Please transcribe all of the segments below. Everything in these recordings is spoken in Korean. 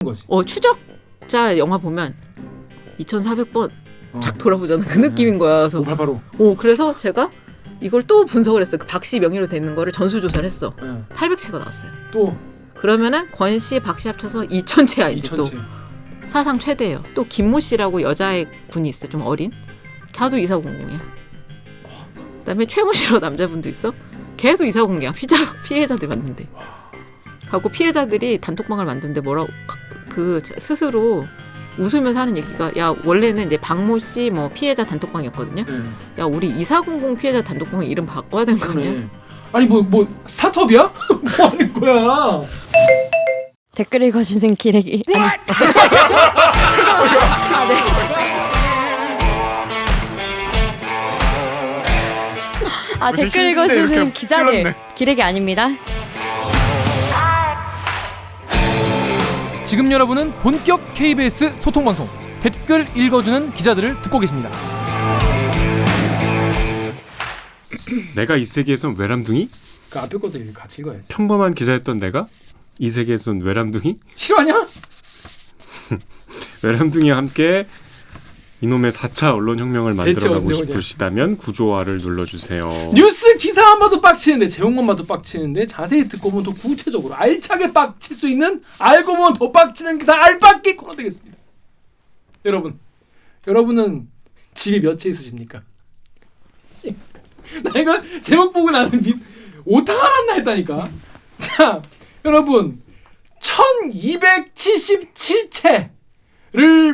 거지. 추적자 영화 보면 2400번 착 돌아보잖아. 그 느낌인 거야. 그래서 5885. 그래서 제가 이걸 또 분석을 했어요. 그 박씨 명의로 돼 있는 거를 전수조사를 했어. 800채가 나왔어요. 또 그러면은 권씨, 박씨 합쳐서 2000채야 이제 2000채. 또 사상 최대예요. 또 김모 씨라고 여자의 분이 있어, 좀 어린. 걔도 2400이야. 그다음에 최모 씨라고 남자분도 있어. 걔도 2400이야. 피해자들 봤는데. 하고 피해자들이 단톡방을 만드는데 뭐라고 그 스스로 웃으면서 하는 얘기가 야 원래는 이제 박모 씨 뭐 피해자 단톡방이었거든요. 야 우리 2400 피해자 단톡방 이름 바꿔야 되는 거 아니야? 아니 뭐 스타트업이야? 뭐 하는 거야? 댓글 읽어주는 기레기. 댓글 읽어주는 기자들 기레기 아닙니다. 지금 여러분은 본격 KBS 소통방송 댓글 읽어주는 기자들을 듣고 계십니다. 내가 이 세계에선 외람둥이? 그 앞에 것도 같이 읽어야지. 평범한 기자였던 내가 이 세계에선 외람둥이? 싫어하냐? 외람둥이와 함께 이놈의 4차 언론혁명을 만들어가고 싶으시다면 구조화를 눌러주세요. 뉴스 기사만 봐도 빡치는데 제목만 봐도 빡치는데 자세히 듣고 보면 더 구체적으로 알차게 빡칠 수 있는 알고 보면 더 빡치는 기사 알빡기 코너 되겠습니다. 여러분은 집이 몇 채 있으십니까? 나 이거 제목 보고 나는 오타가 났나 했다니까. 자 여러분 1277채를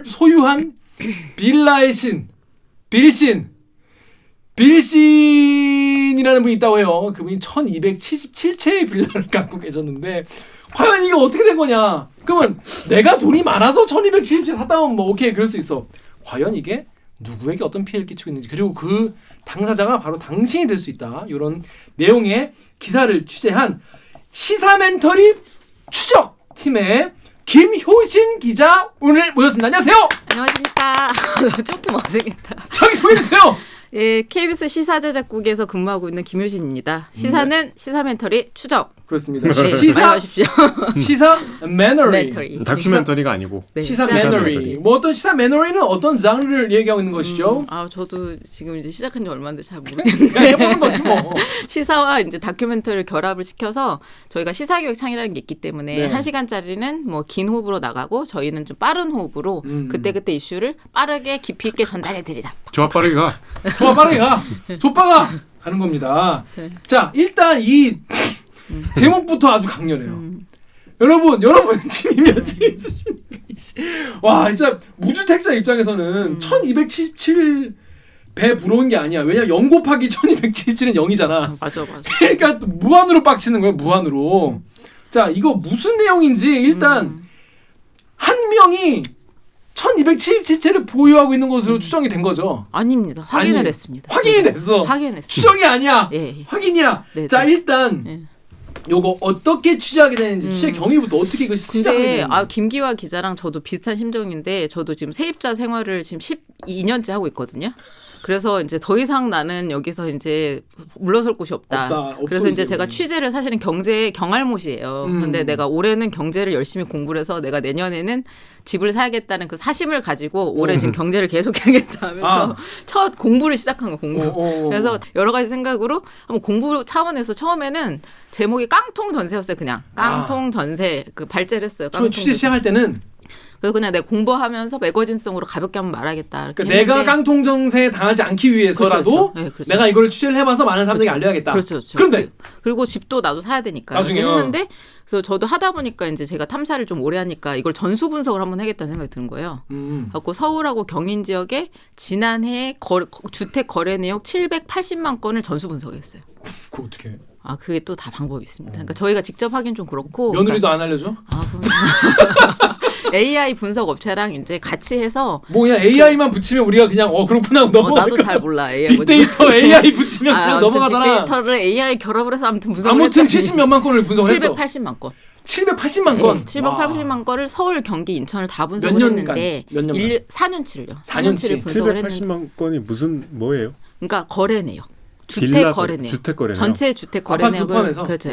소유한 빌라의 신 빌신이라는 분이 있다고 해요. 그분이 1277채의 빌라를 갖고 계셨는데 과연 이게 어떻게 된 거냐. 그러면 내가 돈이 많아서 1277채 샀다면 뭐 오케이 그럴 수 있어. 과연 이게 누구에게 어떤 피해를 끼치고 있는지 그리고 그 당사자가 바로 당신이 될 수 있다. 이런 내용의 기사를 취재한 시사멘터리 추적팀의 김효신 기자 오늘 모셨습니다. 안녕하세요. 안녕하십니까. 조금 어색했다. 자기 소개해주세요. 예, KBS 시사제작국에서 근무하고 있는 김효신입니다. 시사는 시사멘터리 추적. 그렇습니다. 시사 매너리. 다큐멘터리가 아니고 시사 매너리. 뭐 어떤 시사 매너리는 어떤 장르를 얘기하고 있는 것이죠? 저도 지금 이제 시작한 지 얼마 안 돼서 잘 모르겠는데 해보는 거지 뭐. 시사와 이제 다큐멘터리를 결합을 시켜서 저희가 시사교육창이라는 게 있기 때문에 1시간짜리는 뭐 긴 호흡으로 나가고 저희는 좀 빠른 호흡으로 그때그때 이슈를 빠르게 깊이 있게 전달해드리자. 좋아 빠르게 가. 좋아 빠르게 가. 좁아가 가는 겁니다. 자 일단 이 제목부터 아주 강렬해요. 여러분 집이 몇 채 있으십니까? 와 진짜 무주택자 입장에서는 1277 배 부러운 게 아니야. 왜냐면 0 곱하기 1277은 0이잖아. 맞아. 그러니까 무한으로 빡치는 거예요. 무한으로. 자 이거 무슨 내용인지 일단 한 명이 1277채를 보유하고 있는 것으로 추정이 된 거죠. 아닙니다. 확인을 했습니다. 확인이 됐어. 확인했어요. 추정이 아니야. 예. 확인이야. 네, 자 네. 일단 요거 어떻게 취재하게 되는지 취재 경위부터 어떻게 이거 시작하게 되는지. 근데 김기화 기자랑 저도 비슷한 심정인데 저도 지금 세입자 생활을 지금 12년째 하고 있거든요. 그래서 이제 더 이상 나는 여기서 이제 물러설 곳이 없다. 그래서 이제 제가 취재를 사실은 경알못이에요. 근데 내가 올해는 경제를 열심히 공부를 해서 내가 내년에는 집을 사야겠다는 그 사심을 가지고 올해 지금 경제를 계속해야겠다 하면서 첫 공부를 시작한 거 공부. 그래서 여러 가지 생각으로 한번 공부 차원에서 처음에는 제목이 깡통 전세였어요. 그냥 깡통 전세 그 발제를 했어요. 처음 취재 시작할 때는 그래서 그냥 내가 공부하면서 매거진성으로 가볍게 한번 말하겠다. 그러니까 내가 깡통정세에 당하지 않기 위해서라도 그렇죠. 내가 이거를 취재를 해봐서 많은 사람들에게 알려야겠다. 그렇죠. 그런데 그리고 집도 나도 사야 되니까 나중에 했는데 그래서 저도 하다 보니까 이제 제가 탐사를 좀 오래 하니까 이걸 전수 분석을 한번 하겠다는 생각이 드는 거예요. 그래서 서울하고 경인 지역에 지난해 주택 거래 내역 780만 건을 전수 분석했어요. 그거 어떻게 해? 그게 또 다 방법이 있습니다. 그러니까 저희가 직접 하긴 좀 그렇고 며느리도 안 알려줘? AI 분석 업체랑 이제 같이 해서 뭐 그냥 AI만 붙이면 우리가 그냥 그렇구나 넘어가. 나도 잘 몰라. AI 빅데이터 AI 붙이면 그냥 넘어가잖아. 빅데이터를 AI 결합을 해서 아무튼 분석을 아무튼 70몇만 건을 분석했어. 780만 건. 780만 건. 780만 건을 서울, 경기, 인천을 다 분석을 했는데 몇 년간? 4년치를요. 4년치 분석을 했는데 780만 건이 무슨 뭐예요? 그러니까 거래 내역. 주택 거래 내역. 전체 주택 거래 내역을 그렇죠.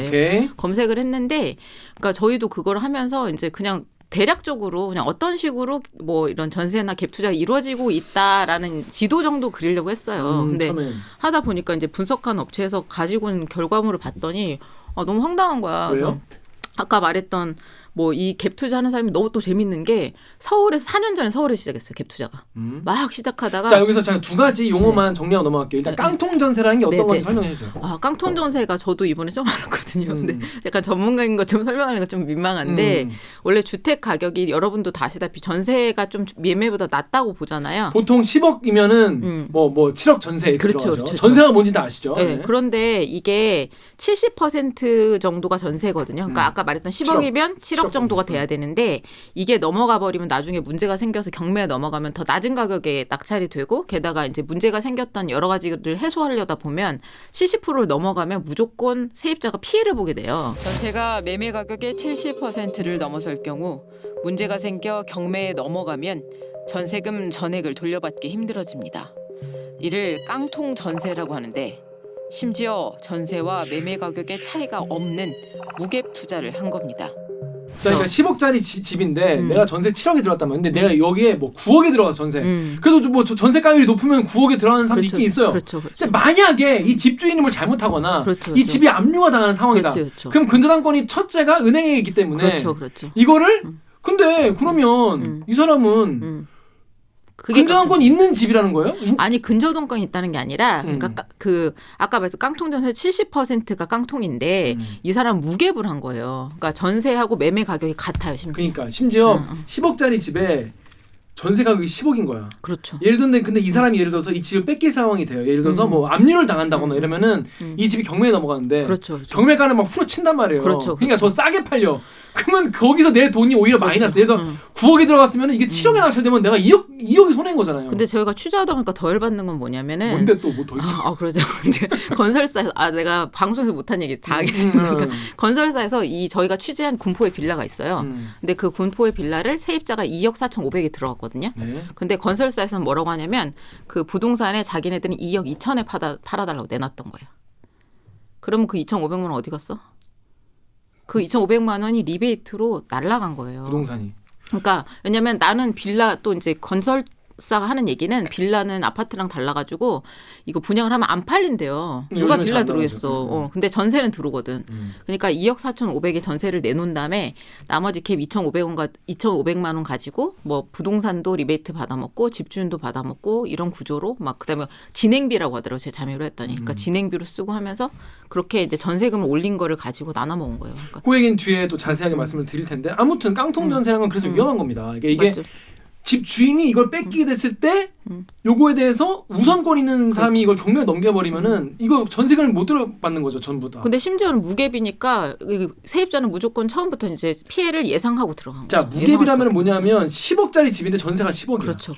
검색을 했는데 그러니까 저희도 그걸 하면서 이제 그냥 대략적으로 그냥 어떤 식으로 뭐 이런 전세나 갭 투자가 이루어지고 있다라는 지도 정도 그리려고 했어요. 근데 처음에. 하다 보니까 이제 분석한 업체에서 가지고 온 결과물을 봤더니 너무 황당한 거야. 왜요? 그래서 아까 말했던 뭐 이 갭 투자하는 사람이 너무 또 재밌는 게 서울에서 4년 전에 서울에 시작했어요. 갭 투자가. 막 시작하다가 자 여기서 제가 두 가지 용어만 정리하고 넘어갈게요. 일단 네. 깡통 전세라는 게 어떤 네, 건지 네. 설명해 주세요. 깡통 전세가 저도 이번에 처음 알았거든요. 근데 약간 전문가인 것처럼 설명하는 건 좀 민망한데 원래 주택 가격이 여러분도 다 아시다시피 전세가 좀 매매보다 낮다고 보잖아요. 보통 10억이면은 뭐 7억 전세 이렇게 그렇죠, 들어가죠. 그렇죠. 전세가 뭔지 다 아시죠? 네, 그런데 이게 70% 정도가 전세거든요. 그러니까 아까 말했던 10억이면 7억 정도가 돼야 되는데 이게 넘어가 버리면 나중에 문제가 생겨서 경매에 넘어가면 더 낮은 가격에 낙찰이 되고 게다가 이제 문제가 생겼던 여러 가지를 해소하려다 보면 70%를 넘어가면 무조건 세입자가 피해를 보게 돼요. 전세가 매매 가격의 70%를 넘어설 경우 문제가 생겨 경매에 넘어가면 전세금 전액을 돌려받기 힘들어집니다. 이를 깡통 전세라고 하는데 심지어 전세와 매매 가격의 차이가 없는 무갭 투자를 한 겁니다. 자, 그러니까 10억짜리 집인데 내가 전세 7억에 들어갔단 말이야. 근데 내가 여기에 뭐 9억에 들어가서 전세. 그래도 뭐 전세 가격이 높으면 9억에 들어가는 사람도 그렇죠. 있긴 있어요. 그렇죠. 근데 만약에 이 집주인이 뭘 잘못하거나 그렇죠. 이 집이 압류가 당하는 상황이다. 그렇죠. 그럼 근저당권이 첫째가 은행에 있기 때문에 그렇죠. 이거를 근데 그러면 이 사람은 그게 근저당권이 있는 집이라는 거예요? 아니 근저당권이 있다는 게 아니라 그러니까 그 아까 말했던 깡통 전세 70%가 깡통인데 이 사람 무갭을 한 거예요. 그러니까 전세하고 매매 가격이 같아요. 그러니까 심지어 10억짜리 집에 전세 가격이 10억인 거야. 그렇죠. 예를 들면 근데 이 사람이 예를 들어서 이 집을 뺏길 상황이 돼요. 예를 들어서 뭐 압류를 당한다거나 이러면은 이 집이 경매에 넘어가는데 그렇죠. 경매가는 막 후려친단 말이에요. 그렇죠. 그러니까 더 싸게 팔려. 그러면 거기서 내 돈이 오히려 마이너스. 예를 들어 9억에 들어갔으면 이게 7억에 낙찰되면 내가 2억이 손해인 거잖아요. 근데 저희가 취재하다 보니까 더 열받는 건 뭐냐면은 뭔데 또 뭐 더 있어? 그러죠. 근데 건설사에서 내가 방송에서 못한 얘기 다 하겠습니다. 그러니까 건설사에서 저희가 취재한 군포의 빌라가 있어요. 근데 그 군포의 빌라를 세입자가 2억 4,500에 들어갔거든요. 네. 근데 건설사에서는 뭐라고 하냐면 그 부동산에 자기네들은 2억 2천에 팔아달라고 내놨던 거예요. 그러면 그 2,500만 원 어디 갔어? 그 2,500만 원이 리베이트로 날라간 거예요. 부동산이. 그러니까 왜냐면 나는 빌라 또 이제 건설사가 하는 얘기는 빌라는 아파트랑 달라가지고 이거 분양을 하면 안 팔린대요. 누가 요즘엔 빌라 잘 들어오겠어. 근데 전세는 들어오거든. 그러니까 2억 4,500에 전세를 내놓은 다음에 나머지 캡 2,500만 원 가지고 뭐 부동산도 리베이트 받아먹고 집주인도 받아먹고 이런 구조로 막 그다음에 진행비라고 하더라고요. 제가 자료를 했더니. 그러니까 진행비로 쓰고 하면서 그렇게 이제 전세금을 올린 거를 가지고 나눠 먹은 거예요. 그러니까. 그 얘기는 뒤에 또 자세하게 말씀을 드릴 텐데 아무튼 깡통 전세라는 건 그래서 위험한 겁니다. 이게 맞죠. 집 주인이 이걸 뺏기게 됐을 때 요거에 대해서 우선권 있는 사람이 이걸 경매에 넘겨버리면은 이거 전세금을 못 들어받는 거죠, 전부 다. 근데 심지어는 무갭이니까 세입자는 무조건 처음부터 이제 피해를 예상하고 들어간 거죠. 자, 무갭이라면 뭐냐면 10억짜리 집인데 전세가 10억이야. 그렇죠.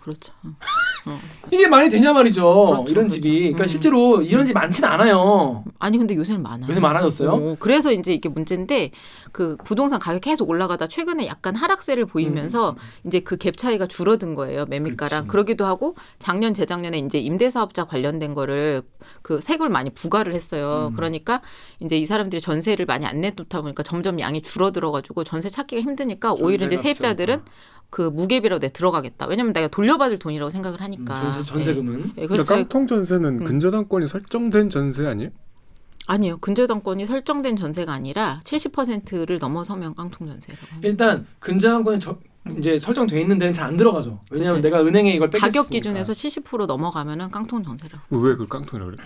이게 말이 되냐 말이죠. 그렇죠, 이런 그렇죠. 집이. 그러니까 실제로 이런 집 많지는 않아요. 아니 근데 요새는 많아요. 요새 많아졌어요? 그래서 이제 이게 문제인데 그 부동산 가격 계속 올라가다 최근에 약간 하락세를 보이면서 이제 그 갭 차이가 줄어든 거예요. 매매가랑. 그렇지. 그러기도 하고 작년 재작년에 이제 임대사업자 관련된 거를 그 세금을 많이 부과를 했어요. 그러니까 이제 이 사람들이 전세를 많이 안 내놓다 보니까 점점 양이 줄어들어가지고 전세 찾기가 힘드니까 오히려 이제 세입자들은 그 무갭이라도 내 들어가겠다. 왜냐면 내가 돌려받을 돈이라고 생각을 하니까. 전세금은. 네. 그러니까 깡통 전세는 근저당권이 설정된 전세 아니에요? 아니요. 근저당권이 설정된 전세가 아니라 70%를 넘어서면 깡통 전세라고. 일단 근저당권이 이제 설정돼 있는 데는 잘 안 들어가죠. 왜냐하면 그렇죠. 내가 은행에 이걸 뺏겼으니까. 가격 기준에서 70% 넘어가면은 깡통 전세라고. 왜 그 깡통이라고 그래?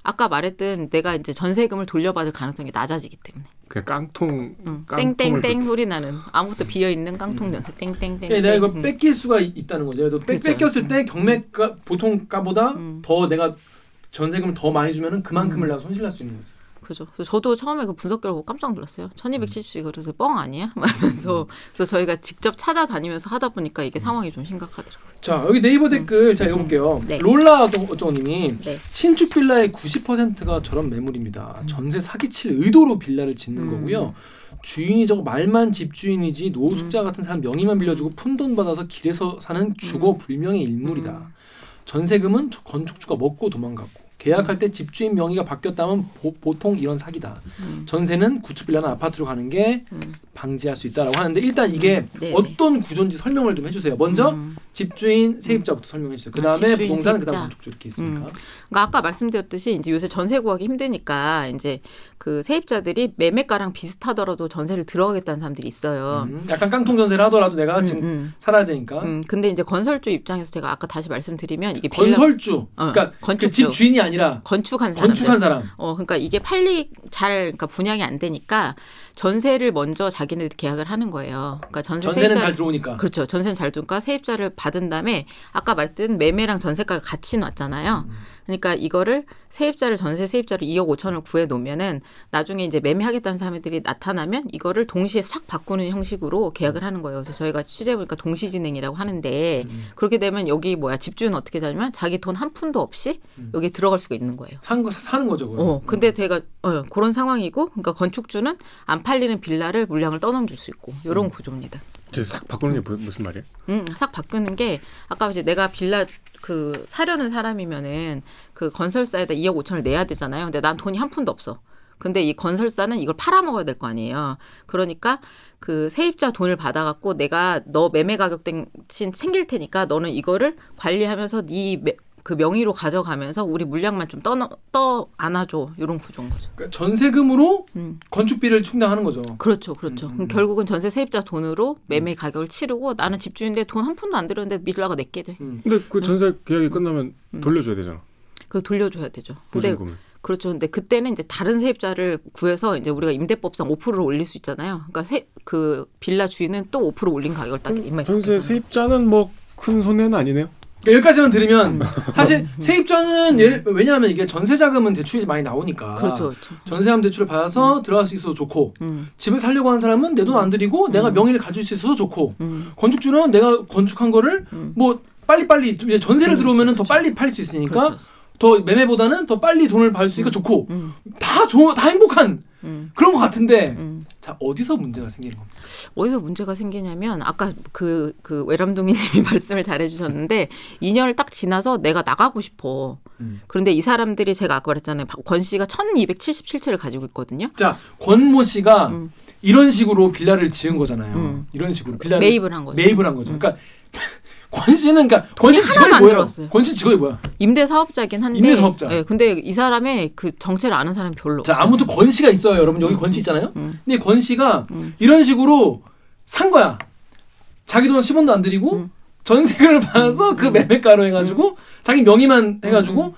아까 말했던 내가 이제 전세금을 돌려받을 가능성이 낮아지기 때문에. 그냥 깡통 땡땡땡 소리 나는 아무것도 비어 있는 깡통 전세 땡땡땡. 내가 이거 뺏길 수가 있다는 거죠. 그래서 그렇죠. 뺏겼을 때 경매가 보통가보다 더 내가 전세금을 더 많이 주면은 그만큼을 내가 손실날 수 있는 거죠. 그죠. 그래서 저도 처음에 그 분석 결과 보고 깜짝 놀랐어요. 1270 그래서 뻥 아니야? 말하면서 그래서 저희가 직접 찾아다니면서 하다 보니까 이게 상황이 좀 심각하더라고요. 자, 여기 네이버 댓글 자 읽어볼게요. 네. 롤라 어쩌님이 네. 신축 빌라의 90%가 저런 매물입니다. 전세 사기칠 의도로 빌라를 짓는 거고요. 주인이 저거 말만 집주인이지 노숙자 같은 사람 명의만 빌려주고 푼돈 받아서 길에서 사는 주거 불명의 인물이다. 전세금은 건축주가 먹고 도망갔고 계약할 때 집주인 명의가 바뀌었다면 보통 이런 사기다. 전세는 구축 빌라나 아파트로 가는 게 방지할 수 있다라고 하는데 일단 이게 네네. 어떤 구조인지 설명을 좀 해주세요. 먼저 집주인 세입자부터 설명해 주세요. 그 다음에 집주인, 부동산은 세입자. 그다음 건축주 이렇게 있으니까. 그러니까 아까 말씀드렸듯이 이제 요새 전세 구하기 힘드니까 이제 그 세입자들이 매매가랑 비슷하더라도 전세를 들어가겠다는 사람들이 있어요. 약간 깡통 전세를 하더라도 내가 지금 살아야 되니까. 근데 이제 건설주 입장에서 제가 아까 다시 말씀드리면 이게 건설주, 그러니까 건축주. 그 집 주인이 아니라 건축한 사람. 사람. 그러니까 이게 그러니까 분양이 안 되니까 전세를 먼저 자기네들이 계약을 하는 거예요. 그러니까 전세는 잘 들어오니까. 그렇죠. 전세는 잘 들어오니까 세입자를 받은 다음에 아까 말했던 매매랑 전세가가 같이 놨잖아요. 그러니까 이거를 전세 세입자를 2억 5천을 구해 놓으면은 나중에 이제 매매하겠다는 사람들이 나타나면 이거를 동시에 싹 바꾸는 형식으로 계약을 하는 거예요. 그래서 저희가 취재 보니까 동시 진행이라고 하는데 그렇게 되면 여기 집주는 어떻게 되냐면 자기 돈 한 푼도 없이 여기 들어갈 수가 있는 거예요. 사는 거죠. 그럼. 근데 제가 그런 상황이고, 그러니까 건축주는 안 팔리는 빌라를 물량을 떠넘길 수 있고 이런 구조입니다. 이제 싹 바꾸는 게 무슨 말이에요? 싹 바꾸는 게 아까 이제 내가 빌라 사려는 사람이면은 그 건설사에다 2억 5천을 내야 되잖아요. 근데 난 돈이 한 푼도 없어. 근데 이 건설사는 이걸 팔아먹어야 될 거 아니에요. 그러니까 그 세입자 돈을 받아갖고 내가 너 매매 가격 대신 챙길 테니까 너는 이거를 관리하면서 그 명의로 가져가면서 우리 물량만 좀 떠 안아줘, 이런 구조인 거죠. 그러니까 전세금으로 건축비를 충당하는 거죠. 그렇죠. 그럼 결국은 전세 세입자 돈으로 매매 가격을 치르고 나는 집주인데 돈 한 푼도 안 들었는데 빌라가 내게 돼. 근데 그 전세 계약이 끝나면 돌려줘야 되잖아. 그거 돌려줘야 되죠. 근데 보증금을. 그렇죠. 근데 그때는 이제 다른 세입자를 구해서 이제 우리가 임대법상 5%를 올릴 수 있잖아요. 그러니까 그 빌라 주인은 또 5% 올린 가격을 딱 입맛. 전세 세입자는 뭐 큰 손해는 아니네요. 그러니까 여기까지만 들으면 사실 세입자는 왜냐하면 이게 전세 자금은 대출이 많이 나오니까 그렇죠. 전세자금 대출을 받아서 들어갈 수 있어서 좋고 집을 살려고 하는 사람은 내 돈 안 들이고 내가 명의를 가질 수 있어서 좋고 건축주는 내가 건축한 거를 뭐 빨리빨리 전세를 들어오면 더 빨리 팔릴 수 있으니까 그렇죠. 더 매매보다는 더 빨리 돈을 받을 수 있으니까 좋고 다 행복한 그런 것 같은데 자 어디서 문제가 생기는 겁니까? 어디서 문제가 생기냐면 아까 그 외람둥이님이 말씀을 잘해주셨는데 2년을 딱 지나서 내가 나가고 싶어. 그런데 이 사람들이 제가 아까 말했잖아요. 권 씨가 1277채를 가지고 있거든요. 자 권모 씨가 이런 식으로 빌라를 지은 거잖아요. 이런 식으로 빌라를 매입을 한 거죠. 그러니까 권 씨는 권 씨 직업이 하나도 안 뭐예요? 들었어요. 권 씨 직업이 뭐야? 임대 사업자긴 한데. 임대 사업자. 예, 근데 이 사람의 그 정체를 아는 사람이 별로 자 없어요. 아무튼 권 씨가 있어요, 여러분. 여기 권 씨 있잖아요. 근데 권 씨가 이런 식으로 산 거야. 자기 돈 10원도 안 들이고 전세금을 받아서 그 매매가로 해가지고 자기 명의만 해가지고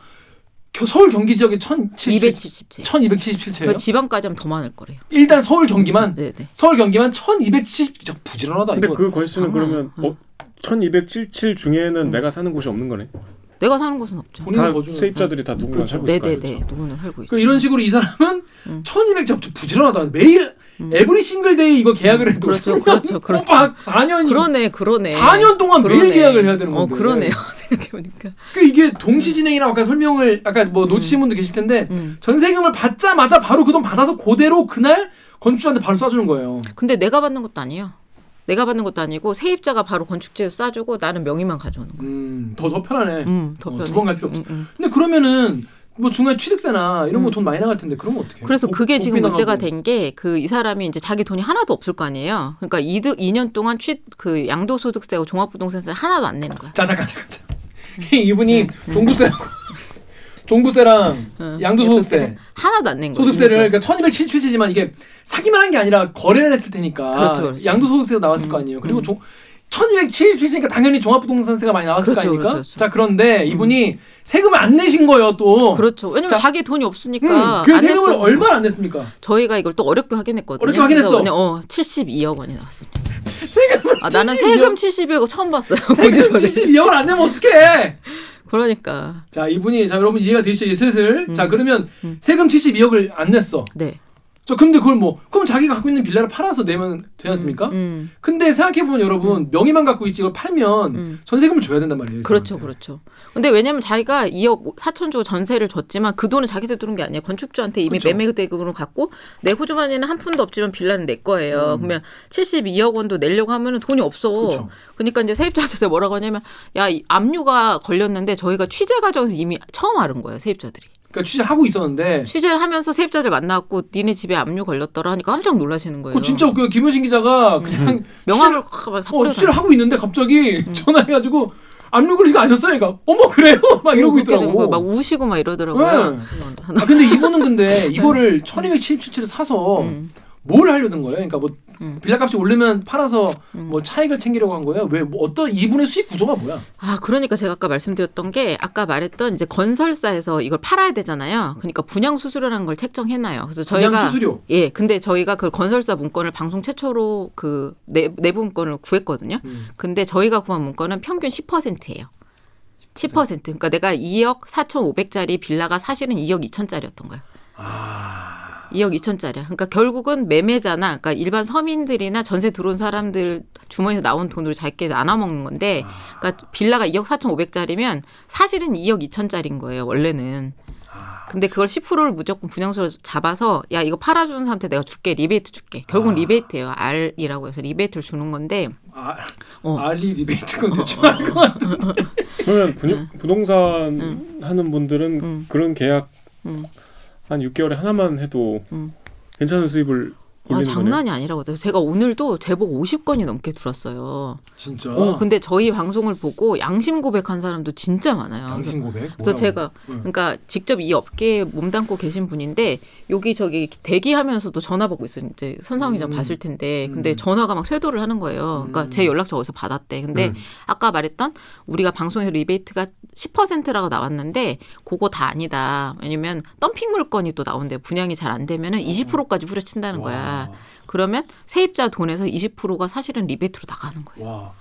서울 경기 지역에 277채. 1277채예요. 지방까지 하면 더 많을 거래요. 일단 서울 경기만 네네. 1270 부지런하다. 근데 이거. 그 권 씨는 그러면 1277 중에는 내가 사는 곳이 없는 거네. 내가 사는 곳은 없죠. 본인은 다 거주는- 세입자들이 다 누군가 살고 있을 거 아니에요. 네네네. 누구는 살고 있죠. 그러니까 이런 식으로 이 사람은 1200 부지런하다. 매일 에브리 싱글 데이 이거 계약을 해도 그렇죠. 꼬박 4년이 그러네. 4년 동안 매일 그러네. 계약을 해야 되는 건데. 그러네요. 생각해보니까. 그 이게 동시 진행이라고 아까 설명을 아까 뭐 놓치신 분도 계실 텐데 전세금을 받자마자 바로 그 돈 받아서 그대로 그날 건축주한테 바로 쏴주는 거예요. 근데 내가 받는 것도 아니에요. 내가 받는 것도 아니고 세입자가 바로 건축주에서 싸주고 나는 명의만 가져오는 거야. 더 편하네. 더 편해. 두 번 갈 필요 없어. 근데 그러면은 뭐 중간에 취득세나 이런 거 돈 많이 나갈 텐데 그런 거 어떻게? 그래서 그게 지금 문제가 된 게 이 사람이 이제 자기 돈이 하나도 없을 거 아니에요. 그러니까 2년 동안 양도소득세하고 종합부동산세를 하나도 안 내는 거야. 잠깐. 이분이 종부세랑 양도소득세 하나도 안 낸 거예요. 소득세를 그러니까 1277채지만 이게 사기만 한 게 아니라 거래를 했을 테니까 그렇죠. 양도소득세가 나왔을 거 아니에요. 그리고 1277채니까 당연히 종합부동산세가 많이 나왔을 거 아닙니까? 그렇죠. 자 그런데 이분이 세금을 안 내신 거예요 또. 그렇죠. 왜냐면 자, 자기 돈이 없으니까. 그 안 세금을 냈어. 얼마나 안 냈습니까? 저희가 이걸 또 어렵게 확인했거든요. 어렵게 확인했어. 72억 원이 나왔습니다. 세금을 나는 세금 72억 처음 봤어요. 세금 72억을 안 내면 어떡해? 그러니까. 자 이분이 자 여러분 이해가 되시죠? 이제 슬슬 자 그러면 세금 72억을 안 냈어. 네. 자, 근데 그걸 그럼 자기가 갖고 있는 빌라를 팔아서 내면 되지 않습니까? 근데 생각해보면 여러분, 명의만 갖고 있지 이걸 팔면 전세금을 줘야 된단 말이에요. 그렇죠, 그렇죠. 근데 왜냐면 자기가 2억 4천 주고 전세를 줬지만 그 돈은 자기한테 들은 게 아니에요. 건축주한테 이미 그렇죠. 매매대금으로 갖고 내 후주머니는 한 푼도 없지만 빌라는 내 거예요. 그러면 72억 원도 내려고 하면 돈이 없어. 그렇죠. 그러니까 이제 세입자한테 뭐라고 하냐면 야, 이 압류가 걸렸는데 저희가 취재 과정에서 이미 처음 알은 거예요, 세입자들이. 그러니까 취재하고 있었는데 취재를 하면서 세입자들 만나고 니네 집에 압류 걸렸더라 하니까 깜짝 놀라시는 거예요. 그거 진짜 웃겨요. 김효신 기자가 그냥 명함을 다 뿌려서 취재를 하고 있는데 갑자기 전화해가지고 압류 걸린 거 아니었어요? 그러니까 어머 그래요? 막 이러고 그렇게 된 거예요. 있더라고. 막 우시고 막 이러더라고요. 네. 근데 이분은 근데 이거를 1277채를 사서 뭘 하려던 거예요? 그러니까 빌라 값이 오르면 팔아서 차익을 챙기려고 한 거예요? 왜 어떤 이분의 수익 구조가 뭐야? 아, 그러니까 제가 아까 말씀드렸던 게 아까 말했던 이제 건설사에서 이걸 팔아야 되잖아요. 그러니까 분양 수수료라는 걸 책정해놔요. 그래서 저희가 분양 수수료. 예, 근데 저희가 그 건설사 문건을 방송 최초로 그 내부 문건을 구했거든요. 근데 저희가 구한 문건은 평균 10%예요. 10%. 그러니까 내가 2억 4,500짜리 빌라가 사실은 2억 2천짜리였던 거예요. 2억 2천짜리야. 그러니까 결국은 매매자나 그러니까 일반 서민들이나 전세 들어온 사람들 주머니에서 나온 돈으로 자기께 나눠 먹는 건데 그러니까 빌라가 2억 4,500짜리면 사실은 2억 2천짜리인 거예요. 원래는. 근데 그걸 10%를 무조건 분양소로 잡아서 야 이거 팔아주는 사람한테 내가 줄게 리베이트 줄게. 결국은 리베이트예요. R이라고 해서 리베이트를 주는 건데 알리 리베이트 건 대충 알 것 같은데. 그러면 부동산 하는 분들은 그런 계약 한 6개월에 하나만 해도 괜찮은 수입을 올리는 거네요. 장난이 아니라고. 제가 오늘도 제복 50건이 넘게 들었어요. 진짜? 근데 저희 방송을 보고 양심 고백한 사람도 진짜 많아요. 양심 고백? 그래서 제가 그러니까 직접 이 업계에 몸담고 계신 분인데 여기저기 대기하면서도 전화 받고 있어요. 이제 선상 기자 봤을 텐데 근데 전화가 막 쇄도를 하는 거예요. 그러니까 제 연락처 어디서 받았대. 근데 아까 말했던 우리가 방송에서 리베이트가 10%라고 나왔는데 그거 다 아니다. 왜냐면 덤핑 물건이 또 나온대. 분양이 잘 안 되면은 20%까지 후려친다는 거야. 그러면 세입자 돈에서 20%가 사실은 리베이트로 나가는 거예요. 와.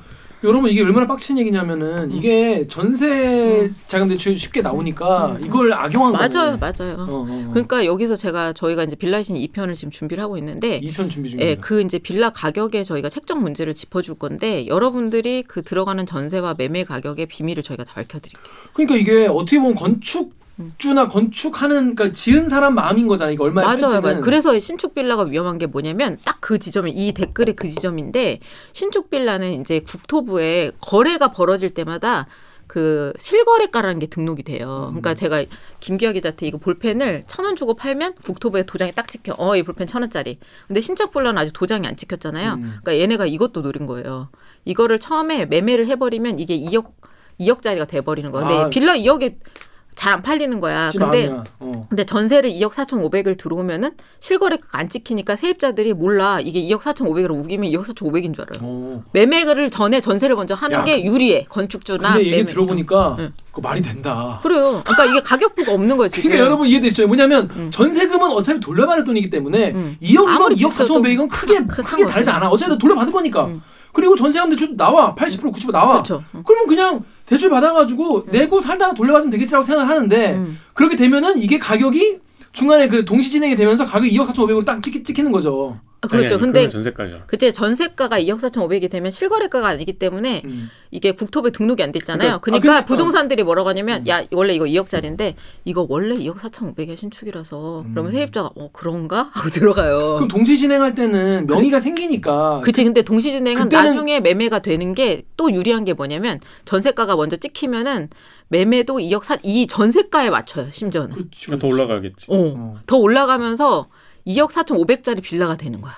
여러분 이게 얼마나 빡친 얘기냐면은 이게 전세 자금 대출이 쉽게 나오니까 이걸 악용한 거예요. 맞아요. 그러니까 여기서 저희가 이제 빌라신 2편을 지금 준비를 하고 있는데 2편 준비 중이에요. 예, 그 이제 빌라 가격에 저희가 책정 문제를 짚어줄 건데 여러분들이 그 들어가는 전세와 매매 가격의 비밀을 저희가 다 밝혀드릴게요. 그러니까 이게 어떻게 보면 건축주나 건축하는 그러니까 지은 사람 마음인 거잖아요. 이거 얼마에 맞아요. 팔지는. 그래서 신축 빌라가 위험한 게 뭐냐면 딱 그 지점이 이 댓글의 그 지점인데 신축 빌라는 이제 국토부에 거래가 벌어질 때마다 그 실거래가라는 게 등록이 돼요. 그러니까 제가 김기아 기자한테 이거 볼펜을 1,000원 주고 팔면 국토부에 도장이 딱 찍혀. 이 볼펜 1,000원짜리. 근데 신축 빌라는 아직 도장이 안 찍혔잖아요. 그러니까 얘네가 이것도 노린 거예요. 이거를 처음에 매매를 해버리면 이게 2억짜리가 돼버리는 거예요. 근데 빌라 2억에 잘 안 팔리는 거야. 근데 전세를 2억 4,500을 들어오면은 실거래가가 안 찍히니까 세입자들이 몰라. 이게 2억 4,500으로 우기면 2억 4,500인 줄 알아요. 매매를 전에 전세를 먼저 하는 게 유리해. 건축주나. 근데 얘기 들어보니까 그거 말이 된다. 그래요. 그러니까 이게 가격부가 없는 거예요. 지금. 그러니까 여러분 이해되시죠? 뭐냐면 전세금은 어차피 돌려받을 돈이기 때문에 2억이건 2억 4,500이건 크게 다르지 않아. 어차피 돌려받을 거니까. 그리고 전세금 대출 나와. 80% 90% 나와. 그렇죠. 그러면 그냥 대출 받아가지고 내고 살다가 돌려받으면 되겠지라고 생각하는데 그렇게 되면은 이게 가격이 중간에 그 동시 진행이 되면서 가격이 2억 4,500으로 딱 찍히는 거죠. 그렇죠. 아니, 근데 전세가죠. 그때 전세가가 2억 4,500이 되면 실거래가가 아니기 때문에 이게 국토부에 등록이 안 돼 있잖아요. 그러니까 부동산들이 뭐라고 하냐면 야 원래 이거 2억짜리인데 이거 원래 2억 4,500의 신축이라서 그러면 세입자가 그런가? 하고 들어가요. 그럼 동시 진행할 때는 명의가 생기니까. 그치. 근데 동시 진행은 그때는 나중에 매매가 되는 게 또 유리한 게 뭐냐면 전세가가 먼저 찍히면은 매매도 2이 전세가에 맞춰요. 심지어는. 그렇죠. 더 올라가겠지. 더 올라가면서 2억 4,500짜리 빌라가 되는 거야.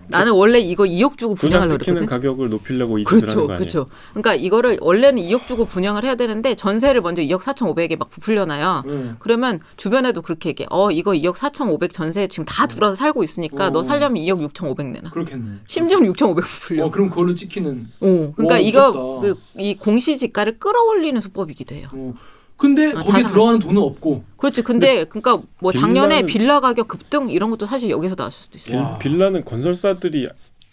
나는 원래 이거 2억 주고 분양하려고 도장 찍히는 그랬거든. 가격을 높이려고 이 짓을 하는 거 아니에요? 그렇죠. 그러니까 이거를 원래는 2억 주고 분양을 해야 되는데 전세를 먼저 2억 4,500에 막 부풀려놔요. 그러면 주변에도 그렇게 얘기해. 이거 2억 4,500 전세 지금 다 들어서 살고 있으니까 너 살려면 2억 6,500 내놔. 그렇겠네. 심지어는 6,500 부풀려. 그럼 그걸로 찍히는. 그러니까 이거 이 공시지가를 끌어올리는 수법이기도 해요. 근데 거기에 들어가는 돈은 없고. 그렇지. 근데 그러니까 뭐 작년에 빌라 가격 급등 이런 것도 사실 여기서 나올 수도 있어요. 빌라는 건설사들이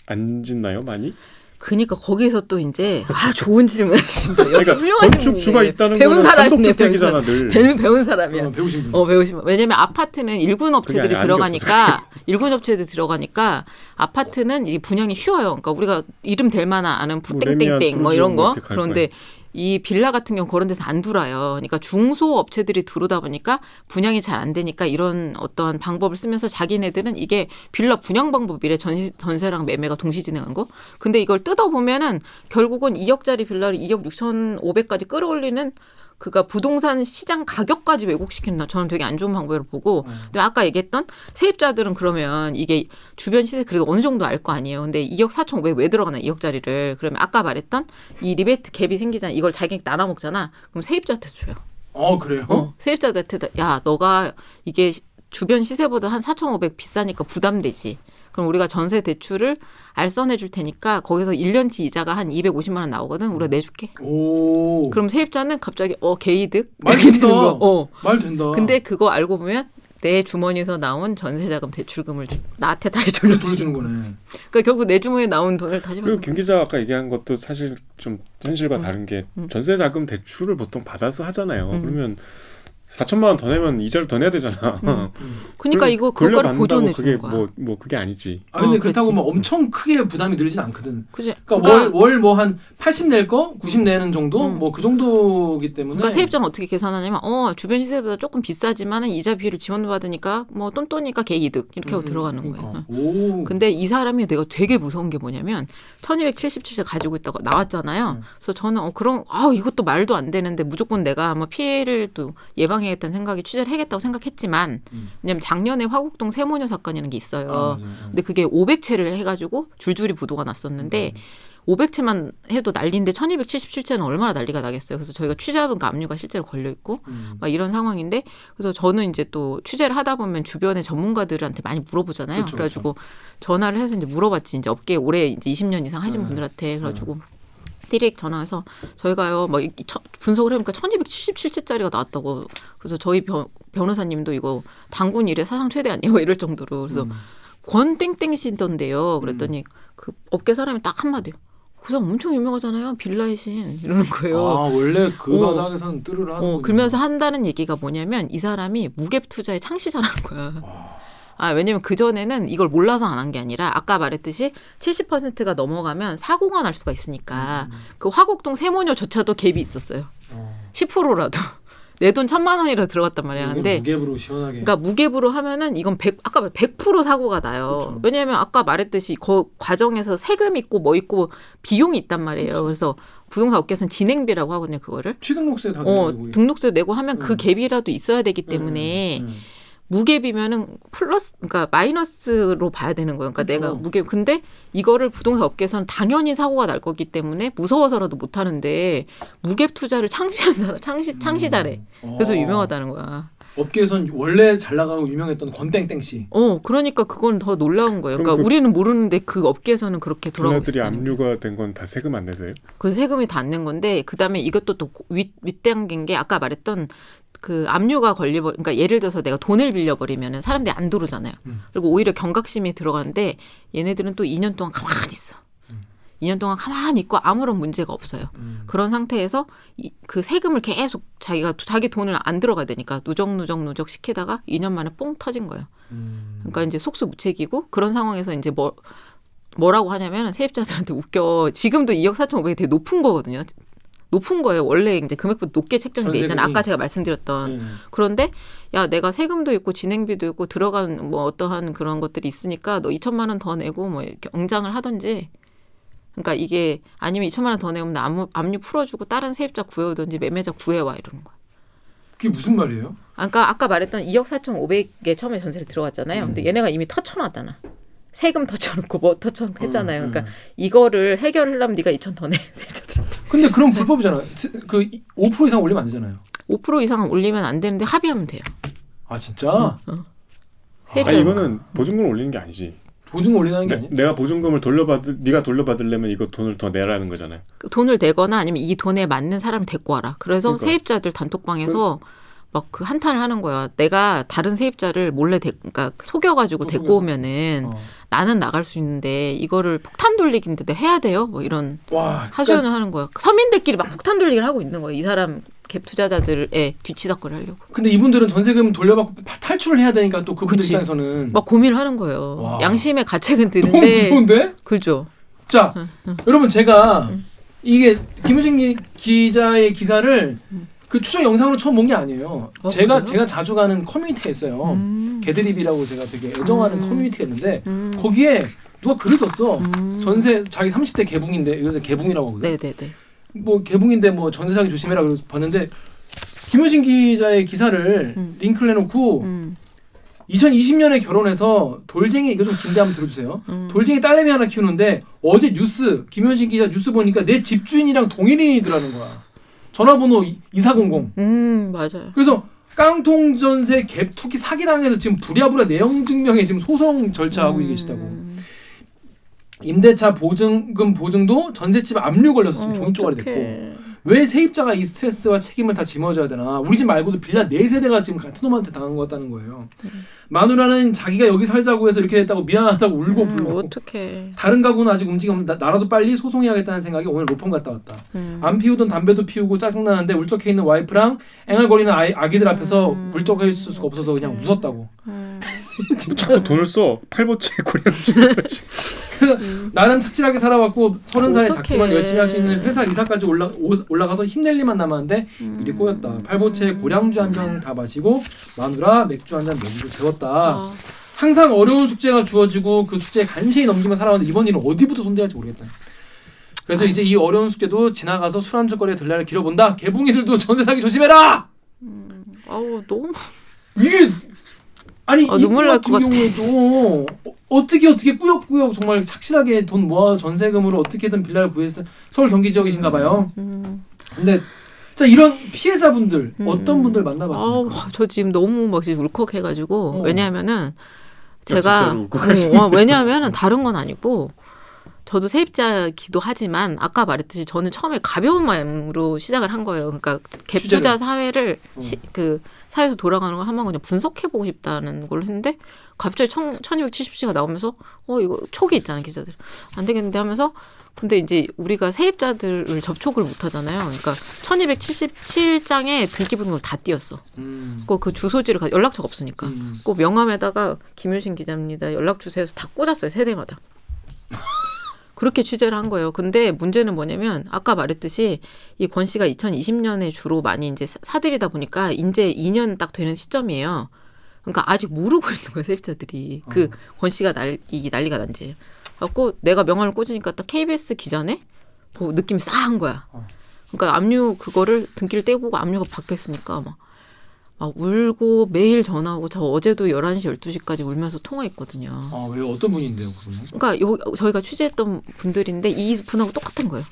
안 짓나요, 많이? 그러니까 거기서 또 이제 좋은 질문하신다. 역시 그러니까 훌륭하신 건축주가 분이네. 있다는 배운 거는 사람이네. 단독주택이잖아 늘. 배운 사람이야. 배우신 분. 배우신 분. 왜냐면 아파트는 일군 업체들이 그게 아니, 들어가니까 일군 업체들이 들어가니까 아파트는 이 분양이 쉬워요. 그러니까 우리가 이름 될 만한 아는 푸땡땡땡 뭐 이런 거. 그런데 이 빌라 같은 경우 그런 데서 안 들어와요. 그러니까 중소 업체들이 들어오다 보니까 분양이 잘 안 되니까 이런 어떠한 방법을 쓰면서 자기네들은 이게 빌라 분양 방법이래. 전세랑 매매가 동시 진행하는 거. 근데 이걸 뜯어보면은 결국은 2억짜리 빌라를 2억 6,500까지 끌어올리는 그가 부동산 시장 가격까지 왜곡시킨다. 저는 되게 안 좋은 방법을 보고. 근데 아까 얘기했던 세입자들은 그러면 이게 주변 시세 그래도 어느 정도 알 거 아니에요. 근데 2억 4,500 왜 들어가나 2억짜리를. 그러면 아까 말했던 이 리베이트 갭이 생기잖아. 이걸 자기 나눠 먹잖아. 그럼 세입자한테 줘요. 그래요? 세입자한테 야 너가 이게 주변 시세보다 한 4,500 비싸니까 부담되지. 그럼 우리가 전세 대출을 알선해 줄 테니까 거기서 1년치 이자가 한 250만 원 나오거든. 우리가 내줄게. 오. 그럼 세입자는 갑자기 개이득 말 이렇게 된다. 되는 거. 말 된다. 근데 그거 알고 보면 내 주머니에서 나온 전세자금 대출금을 나한테 다시 돌려주는 거네. 그러니까 결국 내 주머니에 나온 돈을 다시 그리고 김 기자가 아까 얘기한 것도 사실 좀 현실과 다른 게 전세자금 대출을 보통 받아서 하잖아요. 그러면 4천만 원 더 내면 이자를 더 내야 되잖아. 그러니까 이거 그거를 보존해 주는 거야. 뭐 그게 아니지. 근데 그렇다고 뭐 엄청 크게 부담이 들진 않거든. 그치? 그러니까 월 뭐 한 80 낼 거, 90 내는 정도, 뭐 그 정도기 때문에. 그러니까 세입자는 어떻게 계산하냐면 주변 시세보다 조금 비싸지만은 이자 비율을 지원받으니까 뭐 똔똔이니까 개이득 이렇게 하고 들어가는 그러니까. 거예요. 근데 이 사람이 내가 되게 무서운 게 뭐냐면 1277세 가지고 있다고 나왔잖아요. 그래서 저는 이것도 말도 안 되는데 무조건 내가 아마 피해를 또 예방해야겠다는 생각에 취재를 해야겠다고 생각했지만 왜냐면 작년에 화곡동 세모녀 사건이라는 게 있어요. 근데 그게 500채를 해가지고 줄줄이 부도가 났었는데 500채만 해도 난리인데 1277채는 얼마나 난리가 나겠어요. 그래서 저희가 취재하던 그 압류가 실제로 걸려있고 막 이런 상황인데 그래서 저는 이제 또 취재를 하다 보면 주변의 전문가들한테 많이 물어보잖아요. 그렇죠, 그래가지고 전화를 해서 이제 물어봤지. 이제 업계 오래 이제 20년 이상 하신 분들한테. 그래가지고 디렉 전화해서 저희가요 막 분석을 해보니까 1277채짜리가 나왔다고. 그래서 저희 변호사님도 이거 단군 이래 사상 최대 아니에요? 이럴 정도로. 그래서 권땡땡씨던데요. 그랬더니 그 업계 사람이 딱 한마디요. 그 사람 엄청 유명하잖아요. 빌라의 신 이러는 거예요. 원래 그 바닥에서는 뜨르르 하는 거죠. 그러면서 한다는 얘기가 뭐냐면 이 사람이 무갭 투자의 창시자라는 거야. 왜냐면 그전에는 이걸 몰라서 안 한 게 아니라 아까 말했듯이 70%가 넘어가면 사고가 날 수가 있으니까 그 화곡동 세모녀조차도 갭이 있었어요. 10%라도. 내 돈 1,000만 원이라 들어갔단 말이야. 근데 무갭으로 시원하게. 그러니까 무갭으로 하면은 이건 아까 100% 사고가 나요. 그렇죠. 왜냐하면 아까 말했듯이 그 과정에서 세금 있고 뭐 있고 비용이 있단 말이에요. 그렇죠. 그래서 부동산 업계에서는 진행비라고 하거든요. 그거를. 취등록세 다 내고. 등록세 내고 하면 그 갭이라도 있어야 되기 때문에 무갭이면은 그러니까 마이너스로 봐야 되는 거예요. 그러니까 그렇죠. 내가 무갭. 근데 이거를 부동산 업계에서는 당연히 사고가 날 거기 때문에 무서워서라도 못 하는데 무갭 투자를 창시한 사람, 창시자래. 그래서 유명하다는 거야. 업계에선 원래 잘 나가고 유명했던 권땡땡 씨. 그러니까 그건 더 놀라운 거예요. 그러니까 우리는 모르는데 그 업계에서는 그렇게 돌아가고 있어요. 빌라들이 압류가 된 건 다 세금 안 내서요? 그래서 세금이 다 안 낸 건데 그다음에 이것도 또 윗당긴 게 아까 말했던 그 압류가 그러니까 예를 들어서 내가 돈을 빌려버리면은 사람들이 안 들어오잖아요. 그리고 오히려 경각심이 들어가는데 얘네들은 또 2년 동안 가만히 있어. 2년 동안 가만히 있고 아무런 문제가 없어요. 그런 상태에서 그 세금을 계속 자기 돈을 안 들어가야 되니까 누적 시키다가 2년 만에 뽕 터진 거예요. 그러니까 이제 속수무책이고 그런 상황에서 이제 뭐라고 하냐면 세입자들한테 웃겨. 지금도 2억 4,500이 되게 높은 거거든요. 높은 거예요. 원래 이제 금액보다 높게 책정이 돼 있잖아요. 아까 제가 말씀드렸던. 그런데 야 내가 세금도 있고 진행비도 있고 들어간 뭐 어떠한 그런 것들이 있으니까 너 2천만 원 더 내고 뭐 이렇게 엉장을 하든지. 그러니까 이게 아니면 2천만 원 더 내면 나 압류 풀어주고 다른 세입자 구해오든지 매매자 구해와 이러는 거야. 그게 무슨 말이에요? 그러니까 아까 말했던 2억 4,500에 처음에 전세를 들어갔잖아요. 근데 얘네가 이미 터쳐놨잖아. 세금 터쳐놓고 뭐 터쳐놓고 했잖아요. 그러니까 이거를 해결하려면 네가 2천 더 내. 근데 그럼 불법이잖아. 그 5% 이상 올리면 안 되잖아요. 5% 이상 올리면 안 되는데 합의하면 돼요. 아 진짜? 이거는 보증금을 올리는 게 아니지. 보증금 올리는 게 아니야? 내가 보증금을 네가 돌려받으려면 이거 돈을 더 내라는 거잖아요. 돈을 내거나 아니면 이 돈에 맞는 사람을 데리고 와라. 그래서 세입자들 단톡방에서 막 그 한탄을 하는 거야. 내가 다른 세입자를 몰래 그러니까 속여가지고 데리고 오면은 나는 나갈 수 있는데 이거를 폭탄 돌리기인데 내가 해야 돼요? 뭐 이런 하소연을 하는 거야. 서민들끼리 막 폭탄 돌리기를 하고 있는 거야. 이 사람 갭 투자자들의 뒤치다거리 하려고. 근데 이분들은 전세금 돌려받고 탈출을 해야 되니까 또 그분들 그치. 입장에서는 막 고민을 하는 거예요. 와. 양심의 가책은 드는데. 너무 무서운데? 그죠. 자, 여러분 제가 이게 김우진 기자의 기사를 그 추적 영상으로 처음 본 게 아니에요. 제가 자주 가는 커뮤니티가 있어요. 개드립이라고 제가 되게 애정하는 커뮤니티가 있는데 거기에 누가 글을 썼어. 전세 자기 30대 개붕인데 이것을 개붕이라고 하거든요. 네네네. 뭐 개붕인데 뭐 전세 사기 조심해라 그래서 봤는데 김우진 기자의 기사를 링크를 해놓고 2020년에 결혼해서 돌쟁이 이거 좀 긴데 한번 들어주세요. 돌쟁이 딸내미 하나 키우는데 어제 뉴스 김효신 기자 뉴스 보니까 내 집주인이랑 동일인이더라는 거야. 전화번호 2400. 맞아요. 그래서 깡통 전세 갭 투기 사기당해서 지금 부랴부랴 내용 증명에 지금 소송 절차하고 계시다고. 임대차 보증금 보증도 전셋집 압류 걸려서 지금 종이 쪼가리 됐고. 왜 세입자가 이 스트레스와 책임을 다 짊어져야 되나? 우리 집 말고도 빌라 4세대가 지금 같은 놈한테 당한 것 같다는 거예요. 마누라는 자기가 여기 살자고 해서 이렇게 됐다고 미안하다고 울고 불고. 어떡해. 다른 가구는 아직 움직임 없는데 나라도 빨리 소송해야겠다는 생각에 오늘 로펌 갔다 왔다. 안 피우던 담배도 피우고 짜증나는데 울적해 있는 와이프랑 앵얼거리는 아기들 앞에서 울적해 있을 수가 없어서 그냥 웃었다고. 자꾸 돈을 써. 팔보채 고량주. 나름 착실하게 살아왔고 30살에 어떡해. 작지만 열심히 할 수 있는 회사 이사까지 올라가서 힘낼 일만 남았는데 일이 꼬였다. 팔보채 고량주 한 병 다 마시고 마누라 맥주 한 잔 넘기고 재웠다. 항상 어려운 숙제가 주어지고 그 숙제에 간신히 넘기며 살아왔는데 이번 일은 어디부터 손대야 할지 모르겠다. 그래서 이제 이 어려운 숙제도 지나가서 술 한줄거리에 들 날을 길어본다. 개붕이들도 전세 사기 조심해라. 아우 너무 이게 아니 이분 눈물 날 같은 것 같아. 경우에도 어떻게 꾸역꾸역 정말 착실하게 돈 모아 전세금으로 어떻게든 빌라를 구해서 서울 경기 지역이신가 봐요. 근데 자 이런 피해자분들 어떤 분들 만나봤습니까? 저 지금 너무 막 지금 울컥해가지고 왜냐하면은 제가 진짜로 울컥하시네. 왜냐하면은 다른 건 아니고 저도 세입자기도 하지만 아까 말했듯이 저는 처음에 가벼운 마음으로 시작을 한 거예요. 그러니까 갭 투자 사회를 그 사회에서 돌아가는 걸 한번 그냥 분석해보고 싶다는 걸 했는데 갑자기 1270시가 나오면서 이거 촉이 있잖아요 기자들 안 되겠는데 하면서 근데 이제 우리가 세입자들을 접촉을 못 하잖아요. 그러니까 1277장에 등기부등을 다 띄었어. 꼭 그 주소지를 연락처가 없으니까 꼭 명함에다가 김효신 기자입니다 연락 주세요 해서 다 꽂았어요 세대마다. 그렇게 취재를 한 거예요. 근데 문제는 뭐냐면 아까 말했듯이 이 권 씨가 2020년에 주로 많이 이제 사들이다 보니까 이제 2년 딱 되는 시점이에요. 그러니까 아직 모르고 있는 거예요 세입자들이. 그 권 씨가 난리가 난지. 그래갖고 내가 명함을 꽂으니까 딱 KBS 기자네? 보고 느낌이 싸한 거야. 그러니까 압류 그거를 등기를 떼보고 압류가 바뀌었으니까 막 울고 매일 전화하고 저 어제도 11시 12시까지 울면서 통화했거든요. 왜 어떤 분인데요 그분은? 그러니까 저희가 취재했던 분들인데 이 분하고 똑같은 거예요.